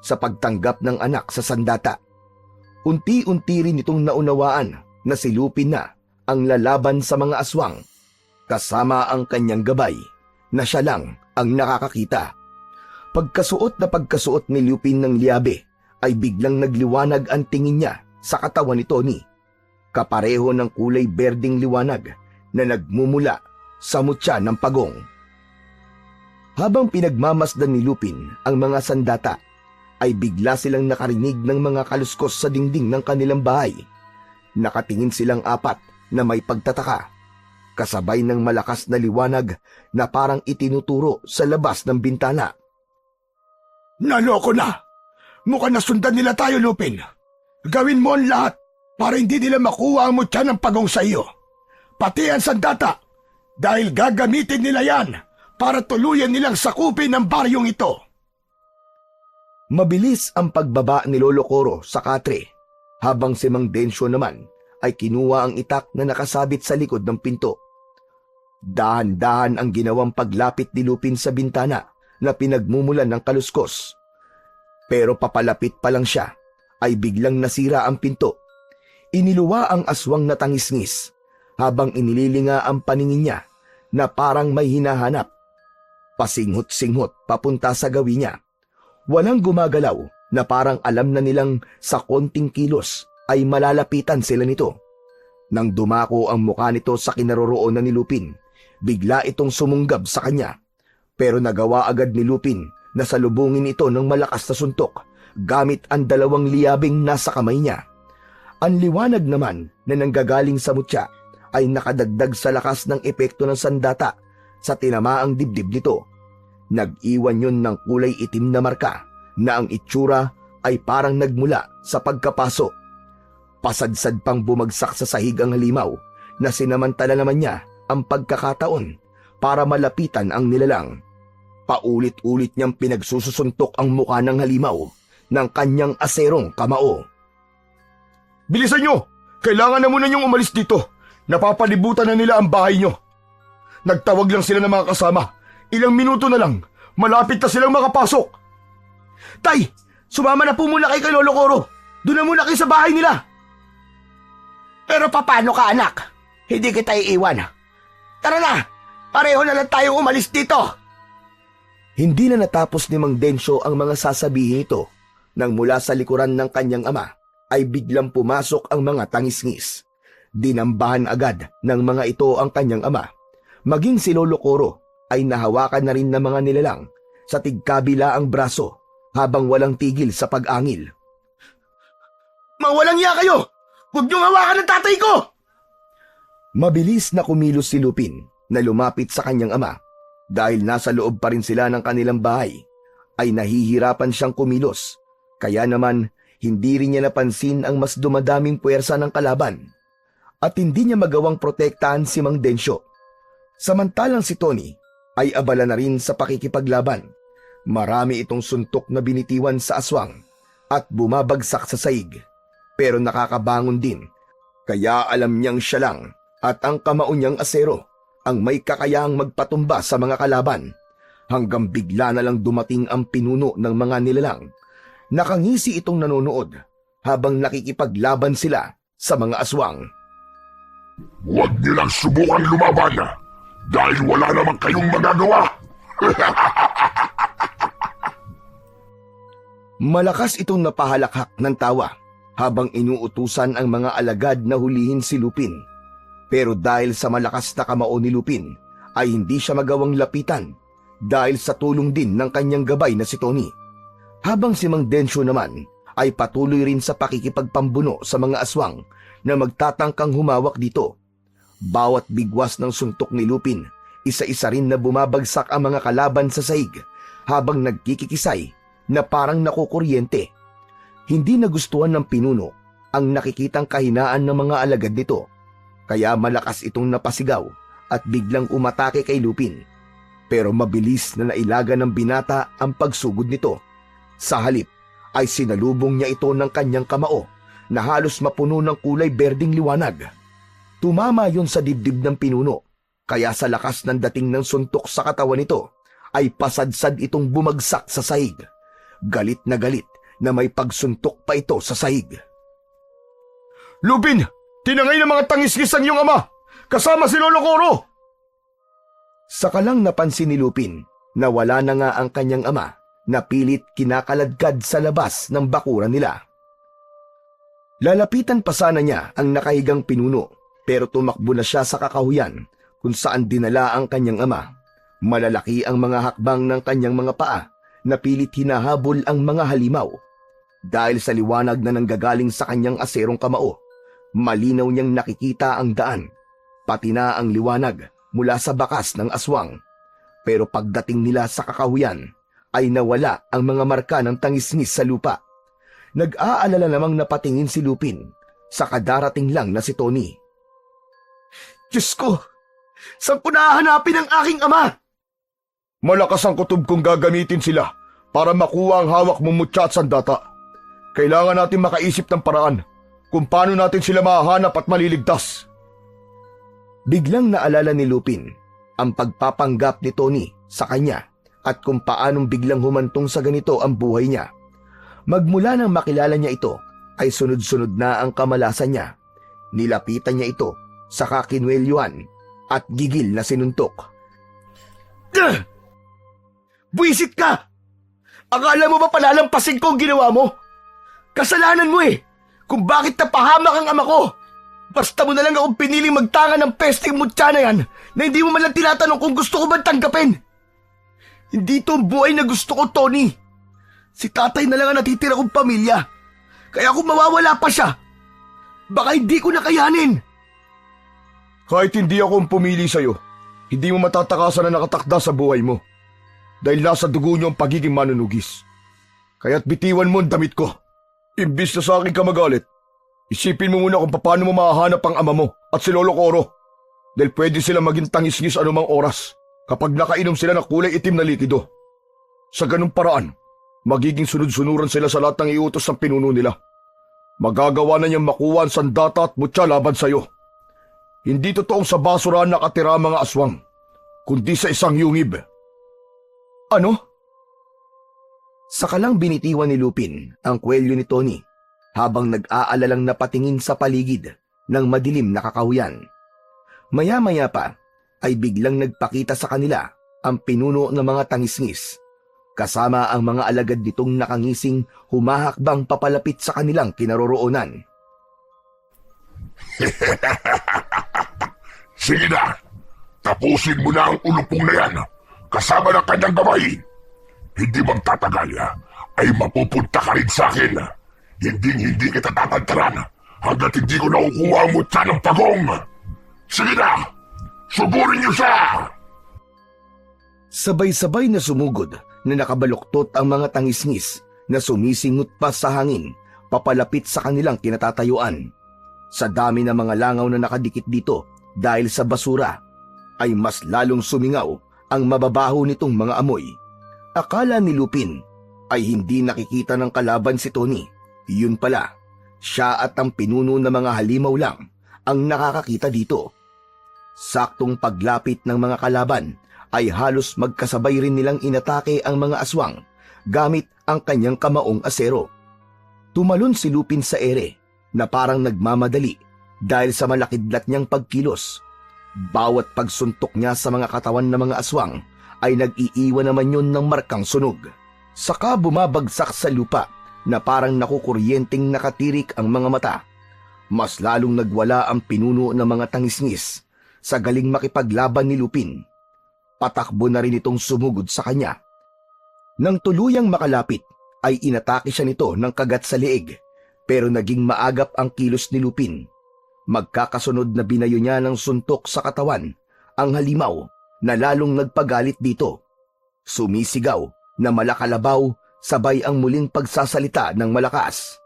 sa pagtanggap ng anak sa sandata. Unti-unti rin itong naunawaan na si Lupin na ang lalaban sa mga aswang, kasama ang kanyang gabay na siya lang ang nakakakita. Pagkasuot na pagkasuot ni Lupin ng liabe ay biglang nagliwanag ang tingin niya sa katawan ni Tony, kapareho ng kulay berdeng liwanag na nagmumula sa mutya ng pagong. Habang pinagmamasdan ni Lupin ang mga sandata, ay bigla silang nakarinig ng mga kaluskos sa dingding ng kanilang bahay. Nakatingin silang apat na may pagtataka, kasabay ng malakas na liwanag na parang itinuturo sa labas ng bintana. Naloko na! Mukhang nasundan nila tayo, Lupin. Gawin mo ang lahat para hindi nila makuha ang mutya ng pagong sa iyo. Pati ang sandata, dahil gagamitin nila yan para tuluyan nilang sakupin ang baryong ito. Mabilis ang pagbaba ni Lolo Coro sa katre, habang si Mang Densyo naman ay kinuha ang itak na nakasabit sa likod ng pinto. Dahan-dahan ang ginawang paglapit ni Lupin sa bintana na pinagmumulan ng kaluskos. Pero papalapit pa lang siya, ay biglang nasira ang pinto. Iniluwa ang aswang na tangisngis, habang inililinga ang paningin niya na parang may hinahanap. Pasinghot-singhot papunta sa gawi niya. Walang gumagalaw na parang alam na nilang sa konting kilos ay malalapitan sila nito. Nang dumako ang mukha nito sa kinaroroonan ni Lupin, bigla itong sumunggab sa kanya. Pero nagawa agad ni Lupin na salubungin ito ng malakas na suntok gamit ang 2 liyabing nasa kamay niya. Ang liwanag naman na nanggagaling sa mutya ay nakadagdag sa lakas ng epekto ng sandata sa tinamaang dibdib nito. Nag-iwan yun ng kulay itim na marka na ang itsura ay parang nagmula sa pagkapaso. Pasadsad pang bumagsak sa sahig ang halimaw na sinamantala naman niya ang pagkakataon para malapitan ang nilalang. Paulit-ulit niyang pinagsusuntok ang mukha ng halimaw ng kanyang aserong kamao. Bilisan nyo! Kailangan na muna niyong umalis dito. Napapalibutan na nila ang bahay nyo. Nagtawag lang sila ng mga kasama. Ilang minuto na lang, malapit na silang makapasok. Tay, sumama na po muna kay Lolo Coro. Doon na muna kayo sa bahay nila. Pero paano ka, anak? Hindi kita iiwan. Tara na! Pareho na lang tayong umalis dito! Hindi na natapos ni Mang Densyo ang mga sasabihin ito nang mula sa likuran ng kanyang ama ay biglang pumasok ang mga tangisngis. Dinambahan agad ng mga ito ang kanyang ama. Maging si Lolo Coro ay nahawakan na rin ng mga nilalang sa tigkabila ang braso habang walang tigil sa pag-angil. Mawalang iya kayo! Huwag niyong hawakan ng tatay ko! Mabilis na kumilos si Lupin na lumapit sa kanyang ama. Dahil nasa loob pa rin sila ng kanilang bahay, ay nahihirapan siyang kumilos. Kaya naman, hindi rin niya napansin ang mas dumadaming puwersa ng kalaban. At hindi niya magawang protektahan si Mang Densyo. Samantalang si Tony ay abala na rin sa pakikipaglaban. Marami itong suntok na binitiwan sa aswang at bumabagsak sa saig. Pero nakakabangon din, kaya alam niyang siya lang at ang kamao niyang asero ang may kakayahang magpatumba sa mga kalaban, hanggang bigla na lang dumating ang pinuno ng mga nilalang. Nakangisi itong nanonood habang nakikipaglaban sila sa mga aswang. Huwag nilang subukan lumaban dahil wala naman kayong magagawa. Malakas itong napahalakhak ng tawa habang inuutusan ang mga alagad na hulihin si Lupin. Pero dahil sa malakas na kamao ni Lupin, ay hindi siya magawang lapitan dahil sa tulong din ng kanyang gabay na si Tony. Habang si Mang Densyo naman ay patuloy rin sa pakikipagpambuno sa mga aswang na magtatangkang humawak dito. Bawat bigwas ng suntok ni Lupin, isa-isa rin na bumabagsak ang mga kalaban sa saig habang nagkikikisay na parang nakukuryente. Hindi nagustuhan ng pinuno ang nakikitang kahinaan ng mga alagad nito. Kaya malakas itong napasigaw at biglang umatake kay Lupin. Pero mabilis na nailaga ng binata ang pagsugod nito. Sa halip ay sinalubong niya ito ng kanyang kamao na halos mapuno ng kulay berdeng liwanag. Tumama yon sa dibdib ng pinuno, kaya sa lakas ng dating ng suntok sa katawan nito ay pasadsad itong bumagsak sa sahig. Galit na may pagsuntok pa ito sa sahig. Lupin! Tinangay ng mga tangisngis ang iyong ama! Kasama si Lolo Coro! Saka lang napansin ni Lupin na wala na nga ang kanyang ama na pilit kinakaladkad sa labas ng bakuran nila. Lalapitan pa sana niya ang nakahigang pinuno pero tumakbo na siya sa kakahuyan kung saan dinala ang kanyang ama. Malalaki ang mga hakbang ng kanyang mga paa napilit hinahabol ang mga halimaw. Dahil sa liwanag na nanggagaling sa kanyang aserong kamao, malinaw niyang nakikita ang daan, pati na ang liwanag mula sa bakas ng aswang. Pero pagdating nila sa kakahuyan, ay nawala ang mga marka ng tangisngis sa lupa. Nag-aalala namang napatingin si Lupin sa kadarating lang na si Tony. Diyos ko! Saan ko nahahanapin ang aking ama? Malakas ang kutob kong gagamitin sila para makuha ang hawak mong mutya at sandata. Kailangan natin makaisip ng paraan kung paano natin sila mahahanap at maliligtas. Biglang naalala ni Lupin ang pagpapanggap ni Tony sa kanya at kung paanong biglang humantong sa ganito ang buhay niya. Magmula nang makilala niya ito, ay sunod-sunod na ang kamalasan niya. Nilapitan niya ito sa kakinwelyuhan at gigil na sinuntok. Buisit ka! Akala mo ba palalampasin ko ang ginawa mo? Kasalanan mo eh, kung bakit napahamak ang ama ko. Basta mo na lang akong piniling magtanga ng pesting mutya na yan na hindi mo man lang tinatanong kung gusto ko ba tanggapin. Hindi ito ang buhay na gusto ko, Tony. Si tatay na lang ang natitira kong pamilya. Kaya kung mawawala pa siya, baka hindi ko nakayanin. Kahit hindi ako ang pumili sa'yo, hindi mo matatakasan na nakatakda sa buhay mo. Dahil nasa dugo niyo ang pagiging manunugis. Kaya't bitiwan mo ang damit ko. Imbis na sa akin ka magalit, isipin mo muna kung paano mo mahahanap ang ama mo at si Lolo Coro. Dahil pwede sila maging tangisngis anumang oras kapag nakainom sila ng kulay itim na likido. Sa ganung paraan, magiging sunod-sunuran sila sa lahat ng iutos ng pinuno nila. Magagawa na niyang makuha ang sandata at mutya laban sa'yo. Hindi totoong sa basurahan nakatira ang mga aswang, kundi sa isang yungib. Ano? Sakalang binitiwan ni Lupin ang kwelyo ni Tony habang nag-aalalang napatingin sa paligid ng madilim na kakahuyan. Maya-maya pa ay biglang nagpakita sa kanila ang pinuno ng mga tangisngis, kasama ang mga alagad nitong nakangising humahakbang papalapit sa kanilang kinaroroonan. Sige na, tapusin mo na ang ulupong na yan, kasama ng kanyang gabay. Hindi magtatagal, ay mapupunta ka rin sa akin. Hindi kita tatantaran hanggat hindi ko nakukuha ang mutya ng pagong. Sige na, suburin niyo siya! Sabay-sabay na sumugod na nakabaluktot ang mga tangisngis na sumisingot pa sa hangin papalapit sa kanilang kinatatayuan. Sa dami ng mga langaw na nakadikit dito dahil sa basura, ay mas lalong sumingaw ang mababaho nitong mga amoy. Akala ni Lupin ay hindi nakikita ng kalaban si Tony. Yun pala, siya at ang pinuno ng mga halimaw lang ang nakakakita dito. Saktong paglapit ng mga kalaban ay halos magkasabay rin nilang inatake ang mga aswang gamit ang kanyang kamaong asero. Tumalon si Lupin sa ere na parang nagmamadali dahil sa malakidlat niyang pagkilos. Bawat pagsuntok niya sa mga katawan ng mga aswang ay nag-iiwan naman yun ng markang sunog. Saka bumabagsak sa lupa na parang nakukuryenteng nakatirik ang mga mata. Mas lalong nagwala ang pinuno ng mga tangisngis sa galing makipaglaban ni Lupin. Patakbo na rin itong sumugod sa kanya. Nang tuluyang makalapit ay inatake siya nito ng kagat sa leeg, pero naging maagap ang kilos ni Lupin. Magkakasunod na binayo niya ng suntok sa katawan ang halimaw na lalong nagpagalit dito. Sumisigaw na malakalabaw sabay ang muling pagsasalita ng malakas.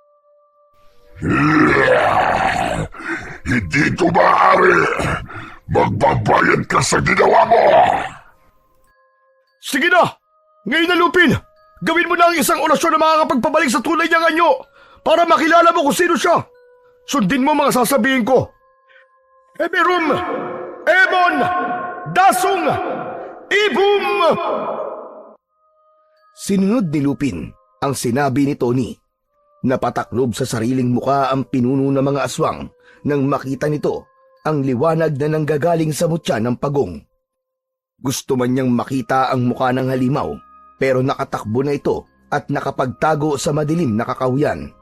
Hindi ito maaari! Magbabayad ka sa ginawa mo! Sige na! Ngayon na, Lupin! Gawin mo na ang isang orasyon na makakapagpabalik sa tunay niyang anyo para makilala mo kung sino siya. Sundin mo mga sasabihin ko. Eberum! Emon! Dasung! Ibum! Sinunod ni Lupin ang sinabi ni Tony. Napataklob sa sariling muka ang pinuno ng mga aswang nang makita nito ang liwanag na nanggagaling sa mutya ng pagong. Gusto man niyang makita ang muka ng halimaw, pero nakatakbo na ito at nakapagtago sa madilim na kakahuyan.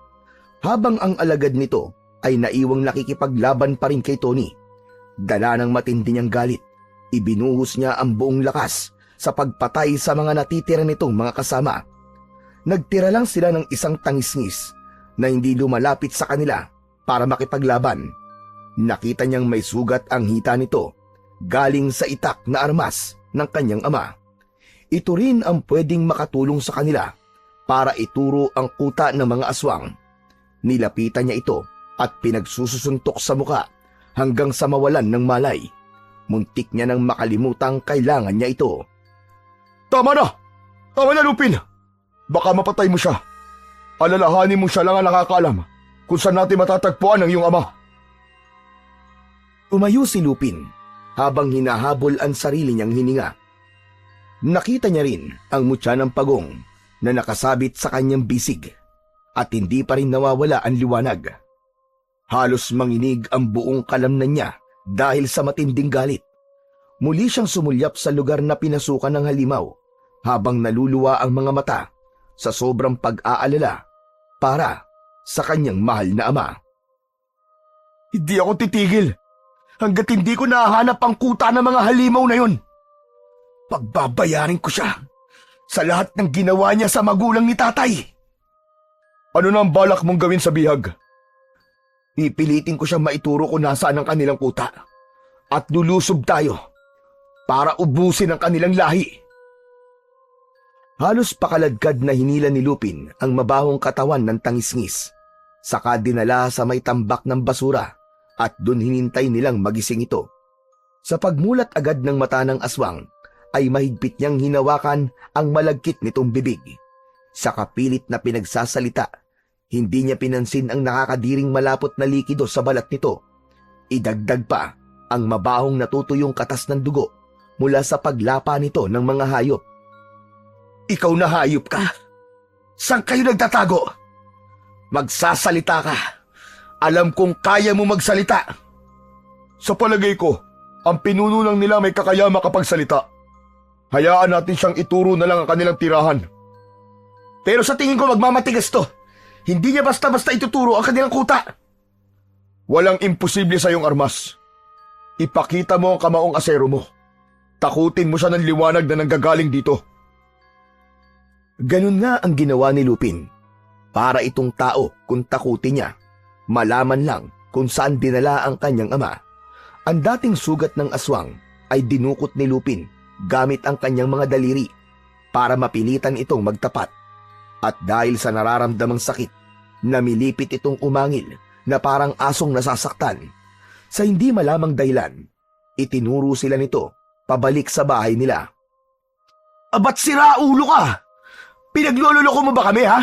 Habang ang alagad nito ay naiwang nakikipaglaban pa rin kay Tony. Dala ng matindi niyang galit, ibinuhos niya ang buong lakas sa pagpatay sa mga natitira nitong mga kasama. Nagtira lang sila ng isang tangisngis na hindi lumalapit sa kanila para makipaglaban. Nakita niyang may sugat ang hita nito galing sa itak na armas ng kanyang ama. Ito rin ang pwedeng makatulong sa kanila para ituro ang kuta ng mga aswang. Nilapitan niya ito at pinagsusuntok sa muka hanggang sa mawalan ng malay. Muntik niya nang makalimutang kailangan niya ito. Tama na! Tama na, Lupin! Baka mapatay mo siya. Alalahanin mo siya lang ang nakakaalam kung saan natin matatagpuan ang iyong ama. Umayo si Lupin habang hinahabol ang sarili niyang hininga. Nakita niya rin ang mutya ng pagong na nakasabit sa kanyang bisig at hindi pa rin nawawala ang liwanag. Halos manginig ang buong kalamnan niya dahil sa matinding galit. Muli siyang sumulyap sa lugar na pinasukan ng halimaw habang naluluwa ang mga mata sa sobrang pag-aalala para sa kanyang mahal na ama. Hindi ako titigil hanggat hindi ko nahanap ang kuta ng mga halimaw na yun. Pagbabayarin ko siya sa lahat ng ginawa niya sa magulang ni tatay. Ano na ang balak mong gawin sa bihag? Pipilitin ko siyang maituro kung nasaan ang kanilang kuta at lulusob tayo para ubusin ang kanilang lahi. Halos pakaladkad na hinila ni Lupin ang mabahong katawan ng tangisngis. Saka dinala sa may tambak ng basura at dun hinintay nilang magising ito. Sa pagmulat agad ng mata ng aswang ay mahigpit niyang hinawakan ang malagkit nitong bibig. Sa kapilit na pinagsasalita, hindi niya pinansin ang nakakadiring malapot na likido sa balat nito. Idagdag pa ang mabahong natutuyong katas ng dugo mula sa paglapa nito ng mga hayop. Ikaw na hayop ka. Saan kayo nagtatago? Magsasalita ka. Alam kong kaya mo magsalita. Sa palagay ko, ang pinuno lang nila may kakaya makapagsalita. Hayaan natin siyang ituro na lang ang kanilang tirahan. Pero sa tingin ko magmamatigas to. Hindi niya basta-basta ituturo ang kanilang kuta. Walang imposible sa iyong armas. Ipakita mo ang kamaong asero mo. Takutin mo siya ng liwanag na nanggagaling dito. Ganun nga ang ginawa ni Lupin. Para itong tao kung takutin niya, malaman lang kung saan dinala ang kanyang ama. Ang dating sugat ng aswang ay dinukot ni Lupin gamit ang kanyang mga daliri para mapilitan itong magtapat. At dahil sa nararamdamang sakit, namilipit itong umangil na parang asong nasasaktan. Sa hindi malamang dahilan, itinuro sila nito pabalik sa bahay nila. Abat sira ulo ka! Pinaglololoko mo ba kami, ha?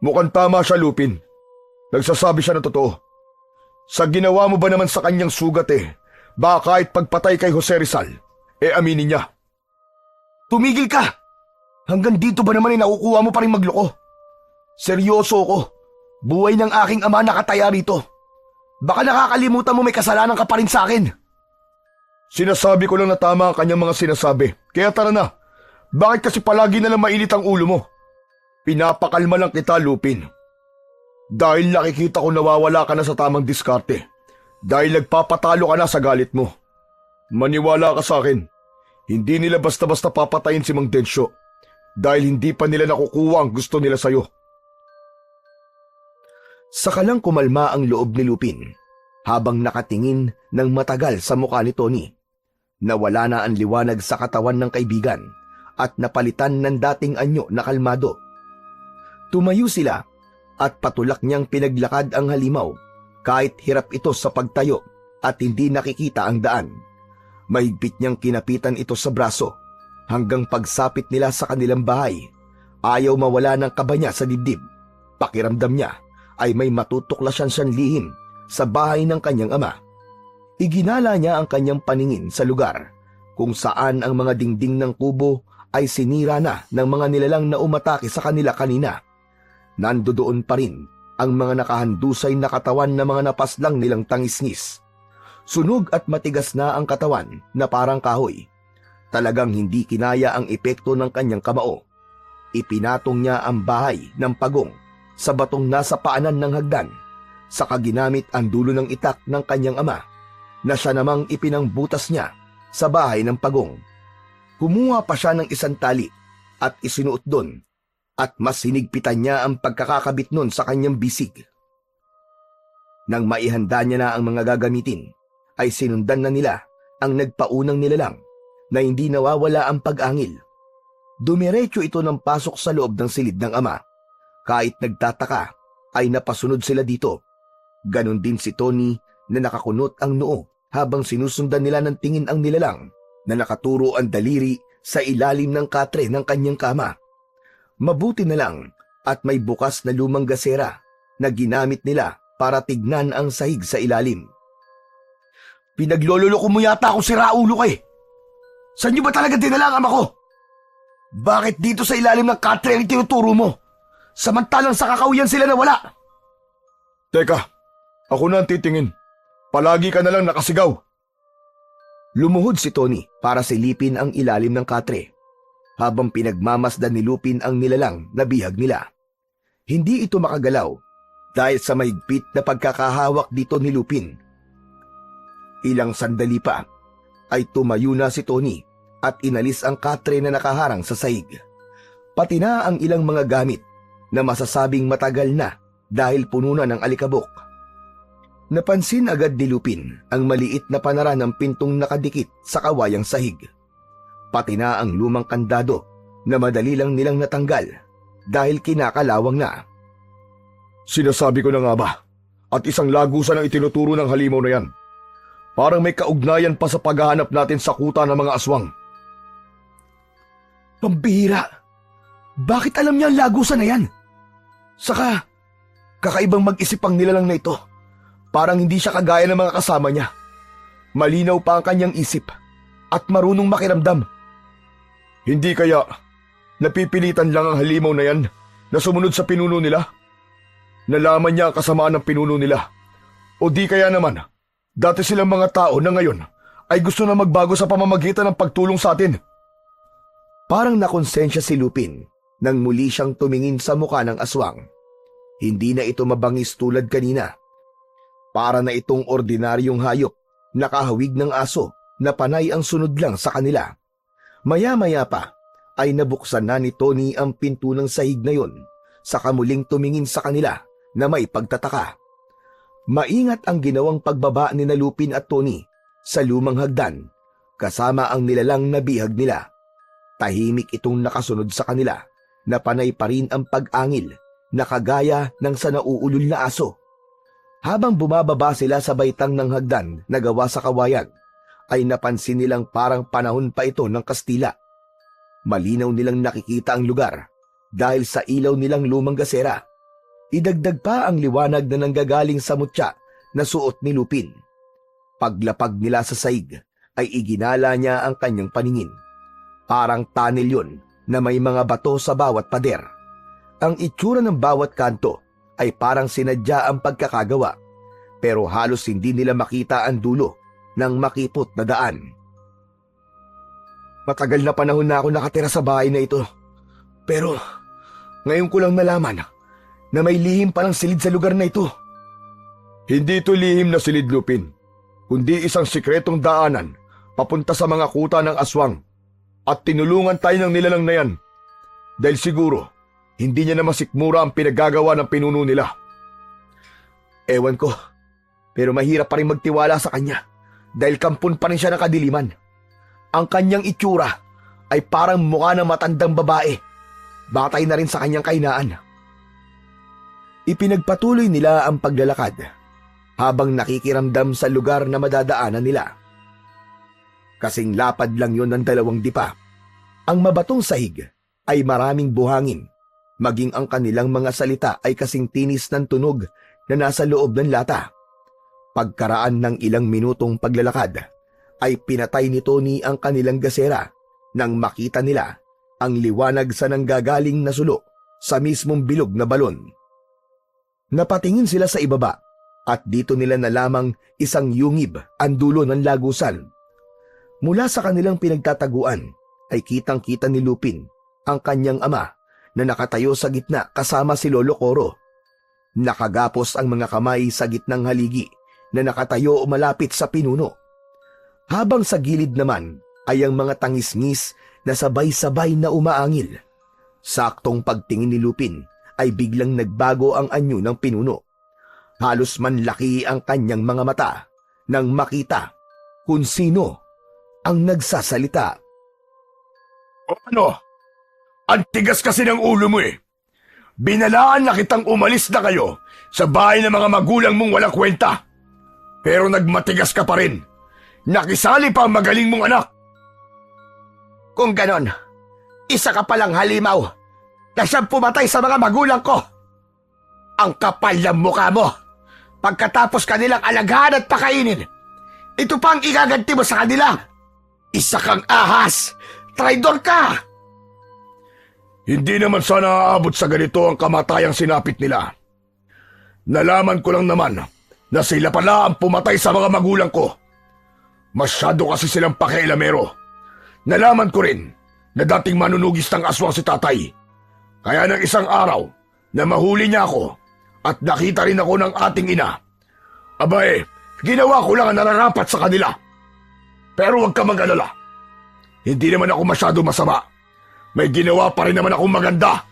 Mukhang tama siya, Lupin. Nagsasabi siya ng totoo. Sa ginawa mo ba naman sa kanyang sugat baka kahit pagpatay kay Jose Rizal, aminin niya. Tumigil ka! Hanggang dito ba naman nakukuha mo pa rin magloko? Seryoso ko. Buhay ng aking ama nakataya rito. Baka nakakalimutan mo may kasalanan ka pa rin sa akin. Sinasabi ko lang na tama ang kanyang mga sinasabi. Kaya tara na. Bakit kasi palagi na lang mainit ang ulo mo? Pinapakalma lang kita, Lupin. Dahil nakikita ko nawawala ka na sa tamang diskarte. Dahil nagpapatalo ka na sa galit mo. Maniwala ka sa akin. Hindi nila basta-basta papatayin si Mang Densyo. Dahil hindi pa nila nakukuha ang gusto nila sa'yo. Saka lang kumalma ang loob ni Lupin habang nakatingin ng matagal sa mukha ni Tony. Nawala na ang liwanag sa katawan ng kaibigan at napalitan ng dating anyo na kalmado. Tumayo sila at patulak niyang pinaglakad ang halimaw kahit hirap ito sa pagtayo at hindi nakikita ang daan. Mahigpit niyang kinapitan ito sa braso hanggang pagsapit nila sa kanilang bahay. Ayaw mawala ng kaba niya sa dibdib. Pakiramdam niya ay may matutuklasan siyang lihim sa bahay ng kanyang ama. Iginala niya ang kanyang paningin sa lugar kung saan ang mga dingding ng kubo ay sinira na ng mga nilalang na umatake sa kanila kanina. Nandoon pa rin ang mga nakahandusay na katawan na mga napaslang nilang tangisngis. Sunog at matigas na ang katawan na parang kahoy. Talagang hindi kinaya ang epekto ng kanyang kamao. Ipinatong niya ang bahay ng pagong sa batong nasa paanan ng hagdan, saka ginamit ang dulo ng itak ng kanyang ama na siya namang ipinangbutas niya sa bahay ng pagong. Kumuha pa siya ng isang tali at isinuot doon at mas sinigpitan niya ang pagkakakabit nun sa kanyang bisig. Nang maihanda niya na ang mga gagamitin, ay sinundan na nila ang nagpaunang nilalang na hindi nawawala ang pag-angil. Dumiretso ito ng pasok sa loob ng silid ng ama. Kahit nagtataka, ay napasunod sila dito. Ganon din si Tony na nakakunot ang noo habang sinusundan nila ng tingin ang nilalang na nakaturo ang daliri sa ilalim ng katre ng kanyang kama. Mabuti na lang at may bukas na lumang gasera na ginamit nila para tignan ang sahig sa ilalim. Pinaglololoko mo yata ako, siraulo ka eh. Saan niyo ba talaga dinala ang ama ko? Bakit dito sa ilalim ng katre ang tinuturo mo? Samantalang sa kakahuyan sila na wala. Teka, ako na ang titingin. Palagi ka na lang nakasigaw. Lumuhod si Tony para silipin ang ilalim ng katre, habang pinagmamasdan ni Lupin ang nilalang na bihag nila. Hindi ito makagalaw dahil sa mahigpit na pagkakahawak dito ni Lupin. Ilang sandali pa ay tumayo na si Tony at inalis ang katre na nakaharang sa sahig. Pati na ang ilang mga gamit na masasabing matagal na dahil puno na ng alikabok. Napansin agad ni Lupin ang maliit na panara ng pintong nakadikit sa kawayang sahig. Pati na ang lumang kandado na madali lang nilang natanggal dahil kinakalawang na. Sinasabi ko na nga ba, at isang lagusan ang itinuturo ng halimaw na yan. Parang may kaugnayan pa sa paghahanap natin sa kuta ng mga aswang. Pambihira! Bakit alam niya ang lagusan na yan? Saka, kakaibang mag-isip ang nilalang na ito. Parang hindi siya kagaya ng mga kasama niya. Malinaw pa ang kanyang isip at marunong makiramdam. Hindi kaya napipilitan lang ang halimaw na yan na sumunod sa pinuno nila? Nalaman niya ang kasamaan ng pinuno nila. O di kaya naman, dati silang mga tao na ngayon ay gusto na magbago sa pamamagitan ng pagtulong sa atin. Parang nakonsensya si Lupin nang muli siyang tumingin sa mukha ng aswang. Hindi na ito mabangis tulad kanina. Para na itong ordinaryong hayop, nakahawig ng aso na panay ang sunod lang sa kanila. Maya-maya pa ay nabuksan na ni Tony ang pinto ng sahig na yon, saka muling tumingin sa kanila na may pagtataka. Maingat ang ginawang pagbaba ni Lupin at Tony sa lumang hagdan, kasama ang nilalang na bihag nila. Tahimik itong nakasunod sa kanila na panay pa rin ang pag-angil na kagaya ng sa nauulol na aso. Habang bumababa sila sa baitang ng hagdan na gawa sa kawayan, ay napansin nilang parang panahon pa ito ng Kastila. Malinaw nilang nakikita ang lugar dahil sa ilaw nilang lumang gasera. Idagdag pa ang liwanag na nanggagaling sa mutya na suot ni Lupin. Paglapag nila sa saig ay iginala niya ang kanyang paningin. Parang tunnel yun na may mga bato sa bawat pader. Ang itsura ng bawat kanto ay parang sinadya ang pagkakagawa, pero halos hindi nila makita ang dulo ng makipot na daan. Matagal na panahon na ako nakatira sa bahay na ito, pero ngayon ko lang nalaman na may lihim palang silid sa lugar na ito. Hindi ito lihim na silid, Lupin, kundi isang sikretong daanan papunta sa mga kuta ng aswang. At tinulungan tayo ng nilalang na yan dahil siguro hindi niya na masikmura ang pinagagawa ng pinuno nila. Ewan ko, pero mahirap pa rin magtiwala sa kanya dahil kampon pa rin siya ng kadiliman. Ang kanyang itsura ay parang mukha ng matandang babae, batay na rin sa kanyang kahinaan. Ipinagpatuloy nila ang paglalakad habang nakikiramdam sa lugar na madadaanan nila. Kasing lapad lang yon ng 2 dipa. Ang mabatong sahig ay maraming buhangin, maging ang kanilang mga salita ay kasing tinis ng tunog na nasa loob ng lata. Pagkaraan ng ilang minutong paglalakad, ay pinatay ni Tony ang kanilang gasera nang makita nila ang liwanag sa nanggagaling na sulo sa mismong bilog na balon. Napatingin sila sa ibaba at dito nila nalamang isang yungib ang dulo ng lagusan. Mula sa kanilang pinagtataguan ay kitang-kita ni Lupin ang kanyang ama na nakatayo sa gitna kasama si Lolo Coro. Nakagapos ang mga kamay sa gitnang haligi na nakatayo o malapit sa pinuno. Habang sa gilid naman ay ang mga tangisngis na sabay-sabay na umaangil. Saktong pagtingin ni Lupin ay biglang nagbago ang anyo ng pinuno. Halos manlaki ang kanyang mga mata nang makita kung sino ang nagsasalita. Ano? Ang tigas kasi ng ulo mo eh. Binalaan na kitang umalis na kayo sa bahay ng mga magulang mong walang kwenta. Pero nagmatigas ka pa rin. Nakisali pa ang magaling mong anak. Kung ganon, isa ka palang halimaw na siyang pumatay sa mga magulang ko. Ang kapal ng mukha mo. Pagkatapos kanilang alagahan at pakainin, ito pa ang igaganti mo sa kanila. Isa kang ahas. Traidor ka! Hindi naman sana aabot sa ganito ang kamatayang sinapit nila. Nalaman ko lang naman na sila pala ang pumatay sa mga magulang ko. Masyado kasi silang pakialamero. Nalaman ko rin na dating manunugis ng aswang si tatay. Kaya ng isang araw na mahuli niya ako at nakita rin ako ng ating ina. Abay, ginawa ko lang ang nararapat sa kanila. Pero huwag ka mag-alala. Hindi naman ako masyado masama. May ginawa pa rin naman akong maganda.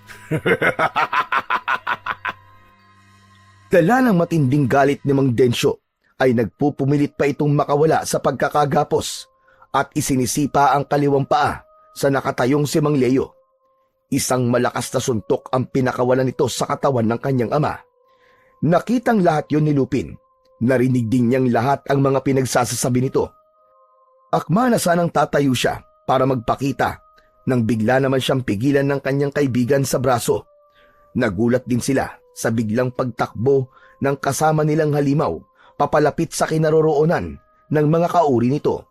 Dala ng matinding galit ni Mang Densyo ay nagpupumilit pa itong makawala sa pagkakagapos at isinisipa ang kaliwang paa sa nakatayong si Mang Leo. Isang malakas na suntok ang pinakawalan nito sa katawan ng kanyang ama. Nakitang lahat yon ni Lupin. Narinig din niyang lahat ang mga pinagsasasabi nito. Akma na sanang tatayo siya para magpakita nang bigla naman siyang pigilan ng kanyang kaibigan sa braso. Nagulat din sila sa biglang pagtakbo ng kasama nilang halimaw papalapit sa kinaroroonan ng mga kauri nito.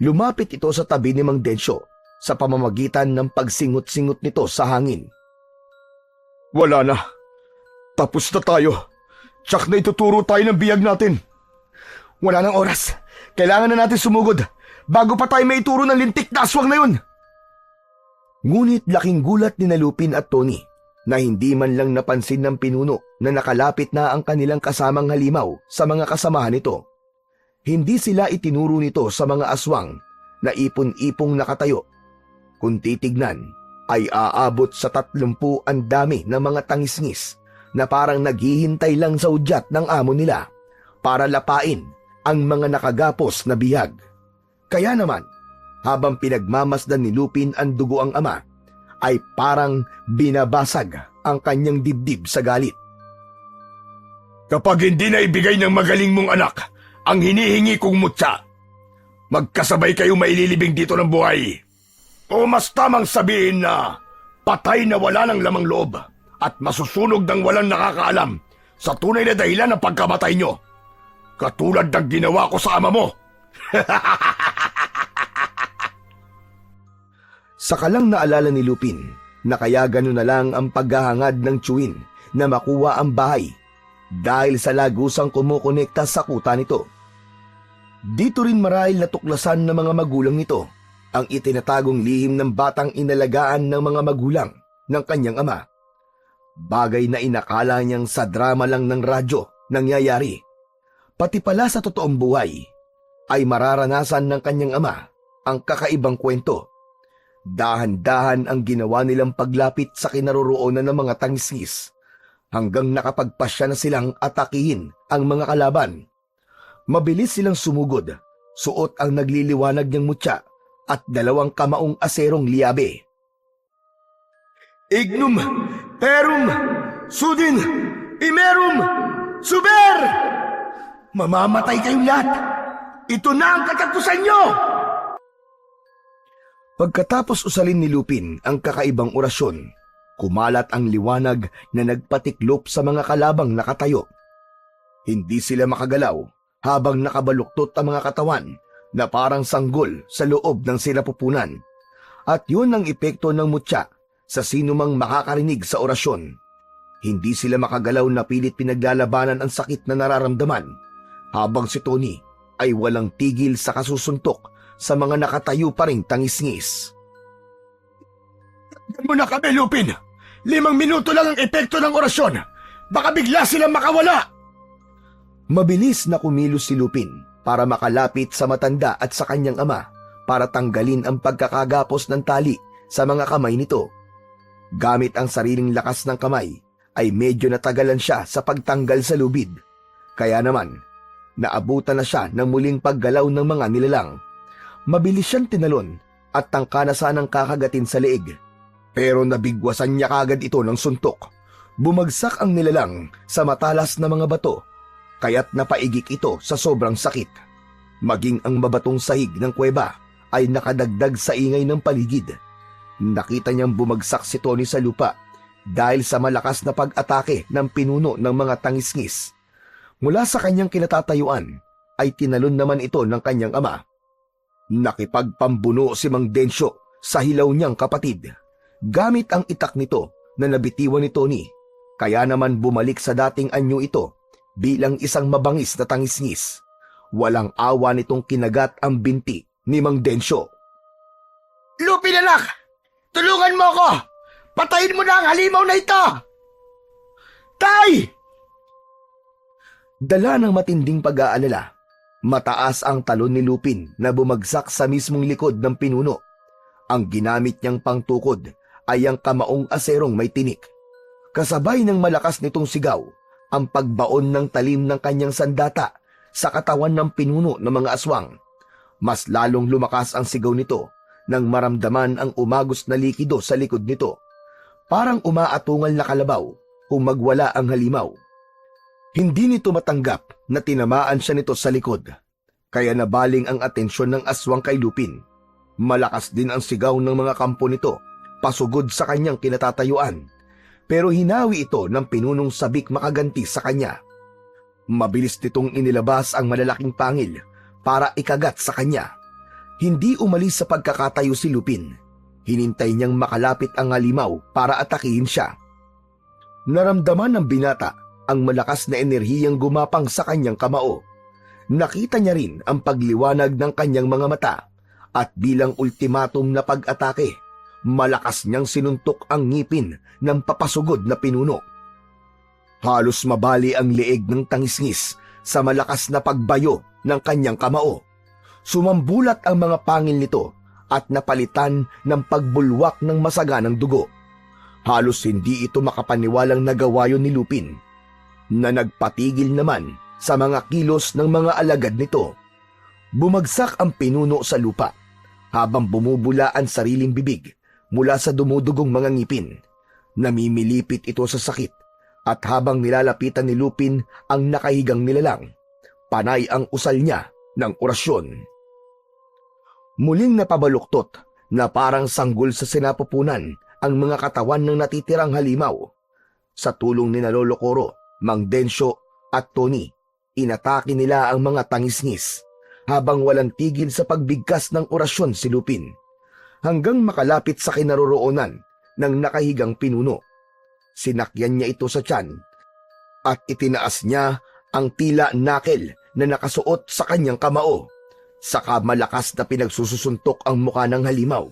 Lumapit ito sa tabi ni Mang Densyo sa pamamagitan ng pagsingot-singot nito sa hangin. Wala na. Tapos na tayo. Tsak na ituturo tayo ng biyag natin. Wala nang oras. Kailangan na natin sumugod bago pa tayo maituro ng lintik na aswang na yun. Ngunit laking gulat ni Lupin at Tony na hindi man lang napansin ng pinuno na nakalapit na ang kanilang kasamang halimaw sa mga kasamahan nito. Hindi sila itinuro nito sa mga aswang na ipon-ipong nakatayo. Kung titignan, ay aabot sa 30 ang dami ng mga tangisngis na parang naghihintay lang sa udyat ng amo nila para lapain ang mga nakagapos na bihag. Kaya naman, habang pinagmamasdan ni Lupin ang dugo ang ama, ay parang binabasag ang kanyang dibdib sa galit. Kapag hindi na ibigay ng magaling mong anak ang hinihingi kong mutya, magkasabay kayo maililibing dito ng buhay. O mas tamang sabihin na patay na wala ng lamang loob at masusunog ng walang nakakaalam sa tunay na dahilan ng pagkamatay nyo. Katulad ng ginawa ko sa ama mo. Saka lang naalala ni Lupin na kaya gano'n na lang ang paghahangad ng tiyuin na makuha ang bahay dahil sa lagusang kumukonekta sa kuta nito. Dito rin marahil natuklasan ng mga magulang nito ang itinatagong lihim ng batang inalagaan ng mga magulang ng kanyang ama. Bagay na inakala niyang sa drama lang ng radyo nangyayari. Pati pala sa totoong buhay ay mararanasan ng kanyang ama ang kakaibang kwento. Dahan-dahan ang ginawa nilang paglapit sa kinaroroonan ng mga tangisngis hanggang nakapagpasya na silang atakihin ang mga kalaban. Mabilis silang sumugod, suot ang nagliliwanag niyang mutya at 2 kamaong aserong liabe. Ignum, perum, sudin, imerum, suber! Mamamatay kayong lahat! Ito na ang katapusan nyo! Pagkatapos usalin ni Lupin ang kakaibang orasyon, kumalat ang liwanag na nagpatiklop sa mga kalabang nakatayo. Hindi sila makagalaw habang nakabaluktot ang mga katawan na parang sanggol sa loob ng sinapupunan. At yun ang epekto ng mutya sa sinumang makakarinig sa orasyon. Hindi sila makagalaw na pilit pinaglalabanan ang sakit na nararamdaman, habang si Tony ay walang tigil sa kasusuntok sa mga nakatayo pa ring tangisngis. Takdan mo na kami, Lupin! 5 minuto lang ang epekto ng orasyon! Baka bigla silang makawala! Mabilis na kumilos si Lupin para makalapit sa matanda at sa kanyang ama para tanggalin ang pagkakagapos ng tali sa mga kamay nito. Gamit ang sariling lakas ng kamay, ay medyo natagalan siya sa pagtanggal sa lubid. Kaya naman, naabutan na siya ng muling paggalaw ng mga nilalang. Mabilis siyang tinalon at tangka na sanang kakagatin sa leeg. Pero nabigwasan niya kagad ito ng suntok. Bumagsak ang nilalang sa matalas na mga bato, kaya't napaigik ito sa sobrang sakit. Maging ang mabatong sahig ng kuweba ay nakadagdag sa ingay ng paligid. Nakita niyang bumagsak si Tony sa lupa dahil sa malakas na pag-atake ng pinuno ng mga tangisngis. Mula sa kanyang kinatatayuan ay tinalon naman ito ng kanyang ama. Nakipagpambuno si Mang Densyo sa hilaw niyang kapatid gamit ang itak nito na nabitiwan ni Tony. Kaya naman bumalik sa dating anyo ito bilang isang mabangis na tangisngis. Walang awa nitong kinagat ang binti ni Mang Densyo. Lupin anak! Tulungan mo ako! Patayin mo na ang halimaw na ito! Tay! Dala ng matinding pag-aalala, mataas ang talon ni Lupin na bumagsak sa mismong likod ng pinuno. Ang ginamit niyang pangtukod ay ang kamaong aserong may tinik. Kasabay ng malakas nitong sigaw, ang pagbaon ng talim ng kanyang sandata sa katawan ng pinuno ng mga aswang. Mas lalong lumakas ang sigaw nito nang maramdaman ang umagos na likido sa likod nito. Parang umaatungal na kalabaw kung magwala ang halimaw. Hindi nito matanggap na tinamaan siya nito sa likod, kaya nabaling ang atensyon ng aswang kay Lupin. Malakas din ang sigaw ng mga kampo nito, pasugod sa kanyang kinatatayuan, pero hinawi ito ng pinunong sabik makaganti sa kanya. Mabilis nitong inilabas ang malalaking pangil para ikagat sa kanya. Hindi umalis sa pagkakatayo si Lupin. Hinintay niyang makalapit ang halimaw para atakihin siya. Naramdaman ng binata ang malakas na enerhiyang gumapang sa kanyang kamao. Nakita niya rin ang pagliwanag ng kanyang mga mata at bilang ultimatum na pag-atake, malakas niyang sinuntok ang ngipin ng papasugod na pinuno. Halos mabali ang leeg ng tangisngis sa malakas na pagbayo ng kanyang kamao. Sumambulat ang mga pangil nito at napalitan ng pagbulwak ng masaganang dugo. Halos hindi ito makapaniwalang nagawa yun ni Lupin, na nagpatigil naman sa mga kilos ng mga alagad nito. Bumagsak ang pinuno sa lupa habang bumubula ang sariling bibig mula sa dumudugong mga ngipin. Namimilipit ito sa sakit at habang nilalapitan ni Lupin ang nakahigang nilalang, panay ang usal niya ng orasyon. Muling napabaluktot na parang sanggol sa sinapupunan ang mga katawan ng natitirang halimaw. Sa tulong ni Lolo Coro, Mang Densyo at Tony, inatake nila ang mga tangisngis habang walang tigil sa pagbigkas ng orasyon si Lupin, hanggang makalapit sa kinaroroonan ng nakahigang pinuno. Sinakyan niya ito sa tiyan at itinaas niya ang tila nakel na nakasuot sa kanyang kamao. Saka malakas na pinagsusuntok ang muka ng halimaw.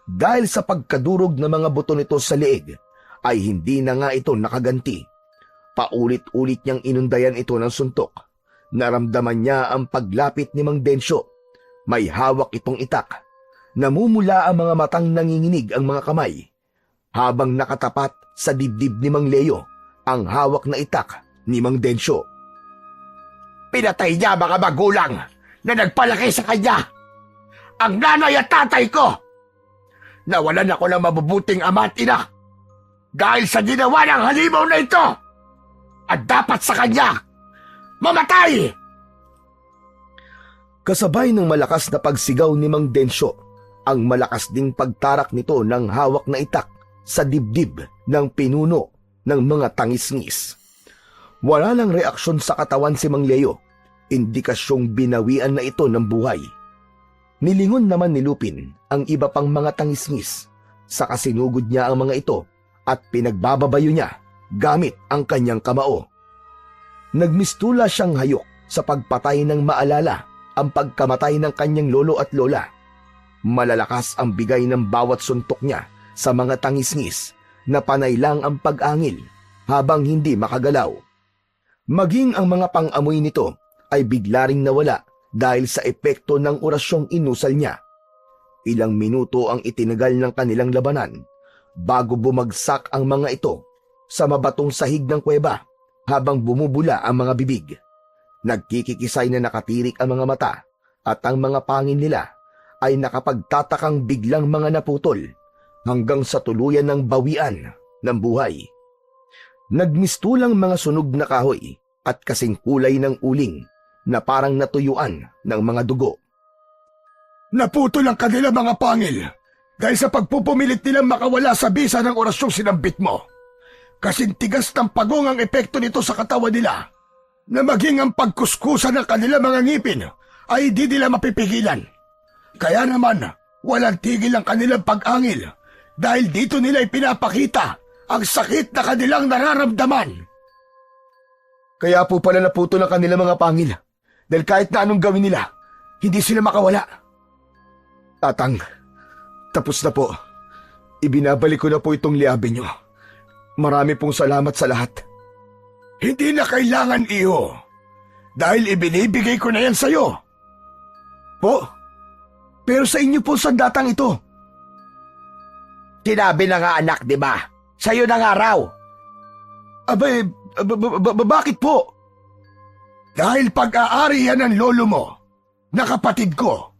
Dahil sa pagkadurog ng mga buto nito sa leeg, ay hindi na nga ito nakaganti. Paulit-ulit niyang inundayan ito ng suntok. Naramdaman niya ang paglapit ni Mang Densyo. May hawak itong itak. Namumula ang mga matang nanginginig ang mga kamay. Habang nakatapat sa dibdib ni Mang Leo, ang hawak na itak ni Mang Densyo. Pinatay niya mga magulang na nagpalaki sa kanya. Ang nanay at tatay ko. Nawalan ako ng mabubuting ama at ina dahil sa ginawa ng halimaw na ito. At dapat sa kanya mamatay. Kasabay ng malakas na pagsigaw ni Mang Densyo, ang malakas ding pagtarak nito ng hawak na itak sa dibdib ng pinuno ng mga tangisngis. Wala lang reaksyon sa katawan si Mang Leo, indikasyong binawian na ito ng buhay. Nilingon naman ni Lupin ang iba pang mga tangisngis, saka sinugod niya ang mga ito at pinagbababayo niya gamit ang kanyang kamao. Nagmistula siyang hayok sa pagpatay ng maalala ang pagkamatay ng kanyang lolo at lola. Malalakas ang bigay ng bawat suntok niya sa mga tangisngis na panay lang ang pag-angil habang hindi makagalaw. Maging ang mga pang-amoy nito ay bigla ring nawala dahil sa epekto ng orasyong inusal niya. Ilang minuto ang itinagal ng kanilang labanan bago bumagsak ang mga ito sa mabatong sahig ng kuweba habang bumubula ang mga bibig. Nagkikikisay na nakatirik ang mga mata at ang mga pangin nila ay nakapagtatakang biglang mga naputol hanggang sa tuluyan ng bawian ng buhay. Nagmistulang mga sunog na kahoy at kasing kulay ng uling na parang natuyuan ng mga dugo. Naputol ang kanila mga pangil dahil sa pagpupumilit nilang makawala sa bisa ng orasyong sinambit mo. Kasing tigas ng pagong ang epekto nito sa katawan nila na maging ang pagkuskusan ng kanila mga ngipin ay di nila mapipigilan. Kaya naman, walang tigil ang kanilang pag-angil dahil dito nila ipinapakita ang sakit na kanilang nararamdaman. Kaya po pala naputol ang kanilang mga pangil dahil kahit na anong gawin nila, hindi sila makawala. Tatang, tapos na po. Ibinabalik ko na po itong liabe nyo. Marami pong salamat sa lahat. Hindi na kailangan, iho. Dahil ibinibigay ko na yan sa'yo. Po, pero sa inyo po sandatang ito. Sinabi na nga anak, di ba? Sa'yo na nga raw. Abay, bakit po? Dahil pag-aari yan ng lolo mo, na kapatid ko.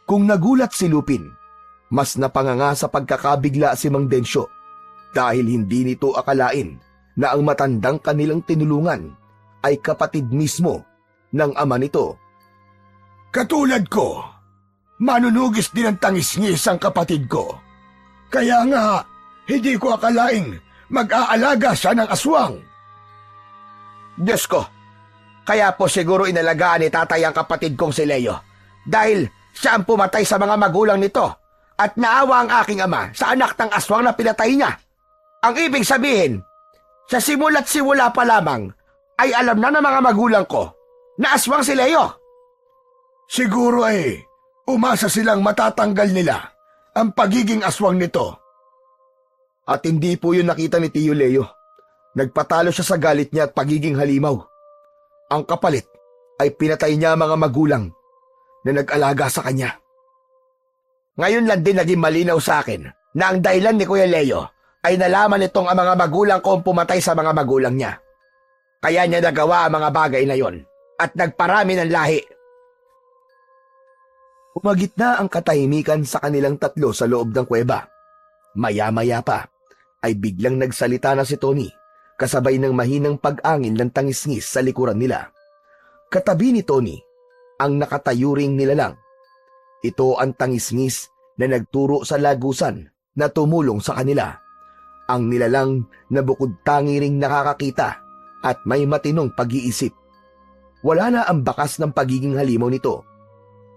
Kung nagulat si Lupin, mas napanganga sa pagkakabigla si Mang Densyo dahil hindi nito akalain na ang matandang kanilang tinulungan ay kapatid mismo ng ama nito. Katulad ko, manunugis din ang tangis-ngis ang kapatid ko. Kaya nga, hindi ko akalaing mag-aalaga siya ng aswang. Diyos ko, kaya po siguro inalagaan ni tatay ang kapatid kong si Leo dahil siya ang pumatay sa mga magulang nito at naawa ang aking ama sa anak ng aswang na pinatay niya. Ang ibig sabihin, sa simula't simula pa lamang ay alam na ng mga magulang ko na aswang si Leo. Siguro ay umasa silang matatanggal nila ang pagiging aswang nito. At hindi po yun nakita ni Tio Leo. Nagpatalo siya sa galit niya at pagiging halimaw. Ang kapalit ay pinatay niya ang mga magulang na nag-alaga sa kanya. Ngayon lang din naging malinaw sa akin na ang dahilan ni Kuya Leo ay nalaman nitong ang mga magulang ko ang pumatay sa mga magulang niya. Kaya niya nagawa ang mga bagay na yon at nagparami ng lahi. Umagitna ang katahimikan sa kanilang tatlo sa loob ng kuweba. Maya-maya pa ay biglang nagsalita na si Tony kasabay ng mahinang pag-angin ng tangis-ngis sa likuran nila. Katabi ni Tony ang nakatayuring nilalang. Ito ang tangis-ngis na nagturo sa lagusan na tumulong sa kanila. Ang nilalang na bukod tangi ring nakakakita at may matinong pag-iisip. Wala na ang bakas ng pagiging halimaw nito.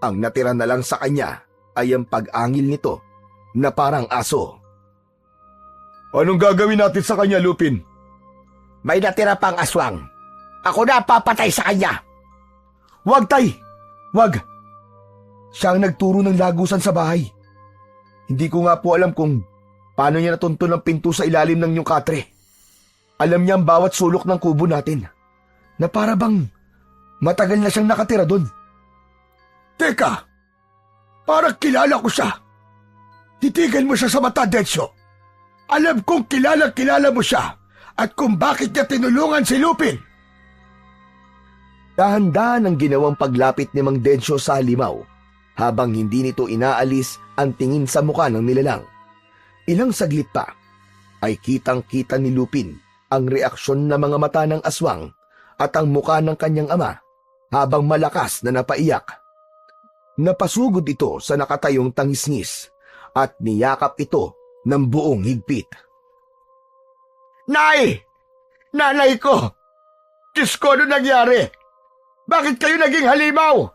Ang natira na lang sa kanya ay ang pag-angil nito na parang aso. Anong gagawin natin sa kanya, Lupin? May natira pang aswang. Ako na papatay sa kanya. Wag, Tay! Wag! Siya ang nagturo ng lagusan sa bahay. Hindi ko nga po alam kung paano niya natuntun ang pinto sa ilalim ng yung katre. Alam niya ang bawat sulok ng kubo natin. Na para bang matagal na siyang nakatira doon. Teka! Parang kilala ko siya. Titigan mo siya sa mata, Densyo. Alam kong kilala mo siya at kung bakit niya tinulungan si Lupin. Dahan-dahan ang ginawang paglapit ni Mang Densyo sa halimaw habang hindi nito inaalis ang tingin sa mukha ng nilalang. Ilang saglit pa ay kitang-kita ni Lupin ang reaksyon ng mga mata ng aswang at ang mukha ng kanyang ama habang malakas na napaiyak. Napasugod ito sa nakatayong tangis-ngis at niyakap ito ng buong higpit. Nay! Nanay ko! Diyos ko, ano nangyari? Bakit kayo naging halimaw?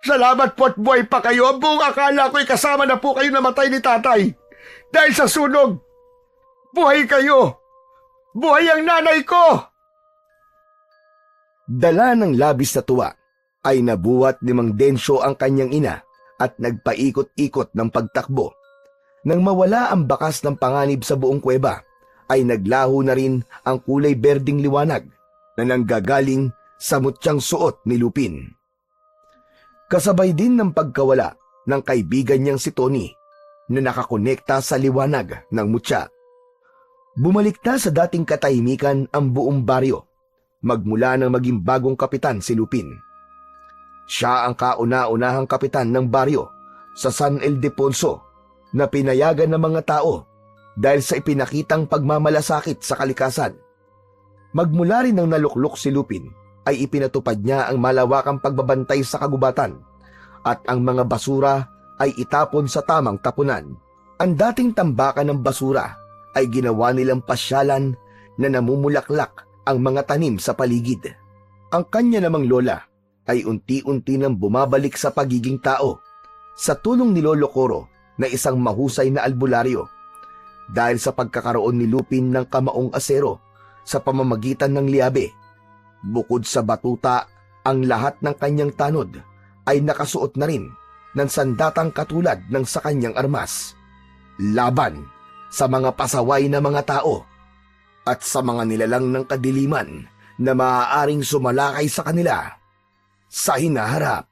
Salamat po at buhay pa kayo. Ang buong akala ko'y kasama na po kayo namatay ni tatay. Dahil sa sunog. Buhay kayo! Buhay ang nanay ko! Dala ng labis na tuwa ay nabuhat ni Mang Densyo ang kanyang ina at nagpaikot-ikot ng pagtakbo. Nang mawala ang bakas ng panganib sa buong kuweba, ay naglaho na rin ang kulay berding liwanag na nanggagaling sa mutyang suot ni Lupin. Kasabay din ng pagkawala ng kaibigan niyang si Tony na nakakonekta sa liwanag ng mutya. Bumalik na sa dating katahimikan ang buong baryo magmula nang maging bagong kapitan si Lupin. Siya ang kauna-unahang kapitan ng baryo sa San Ildefonso na pinayagan ng mga tao dahil sa ipinakitang pagmamalasakit sa kalikasan. Magmula rin nang naluklok si Lupin ay ipinatupad niya ang malawakang pagbabantay sa kagubatan at ang mga basura ay itapon sa tamang tapunan. Ang dating tambakan ng basura ay ginawa nilang pasyalan na namumulaklak ang mga tanim sa paligid. Ang kanya namang lola ay unti-unti nang bumabalik sa pagiging tao sa tulong ni Lolo Coro na isang mahusay na albularyo dahil sa pagkakaroon ni Lupin ng kamaong asero sa pamamagitan ng liabe. Bukod sa batuta, ang lahat ng kanyang tanod ay nakasuot na rin ng sandatang katulad ng sa kanyang armas. Laban sa mga pasaway na mga tao at sa mga nilalang ng kadiliman na maaaring sumalakay sa kanila sa hinaharap.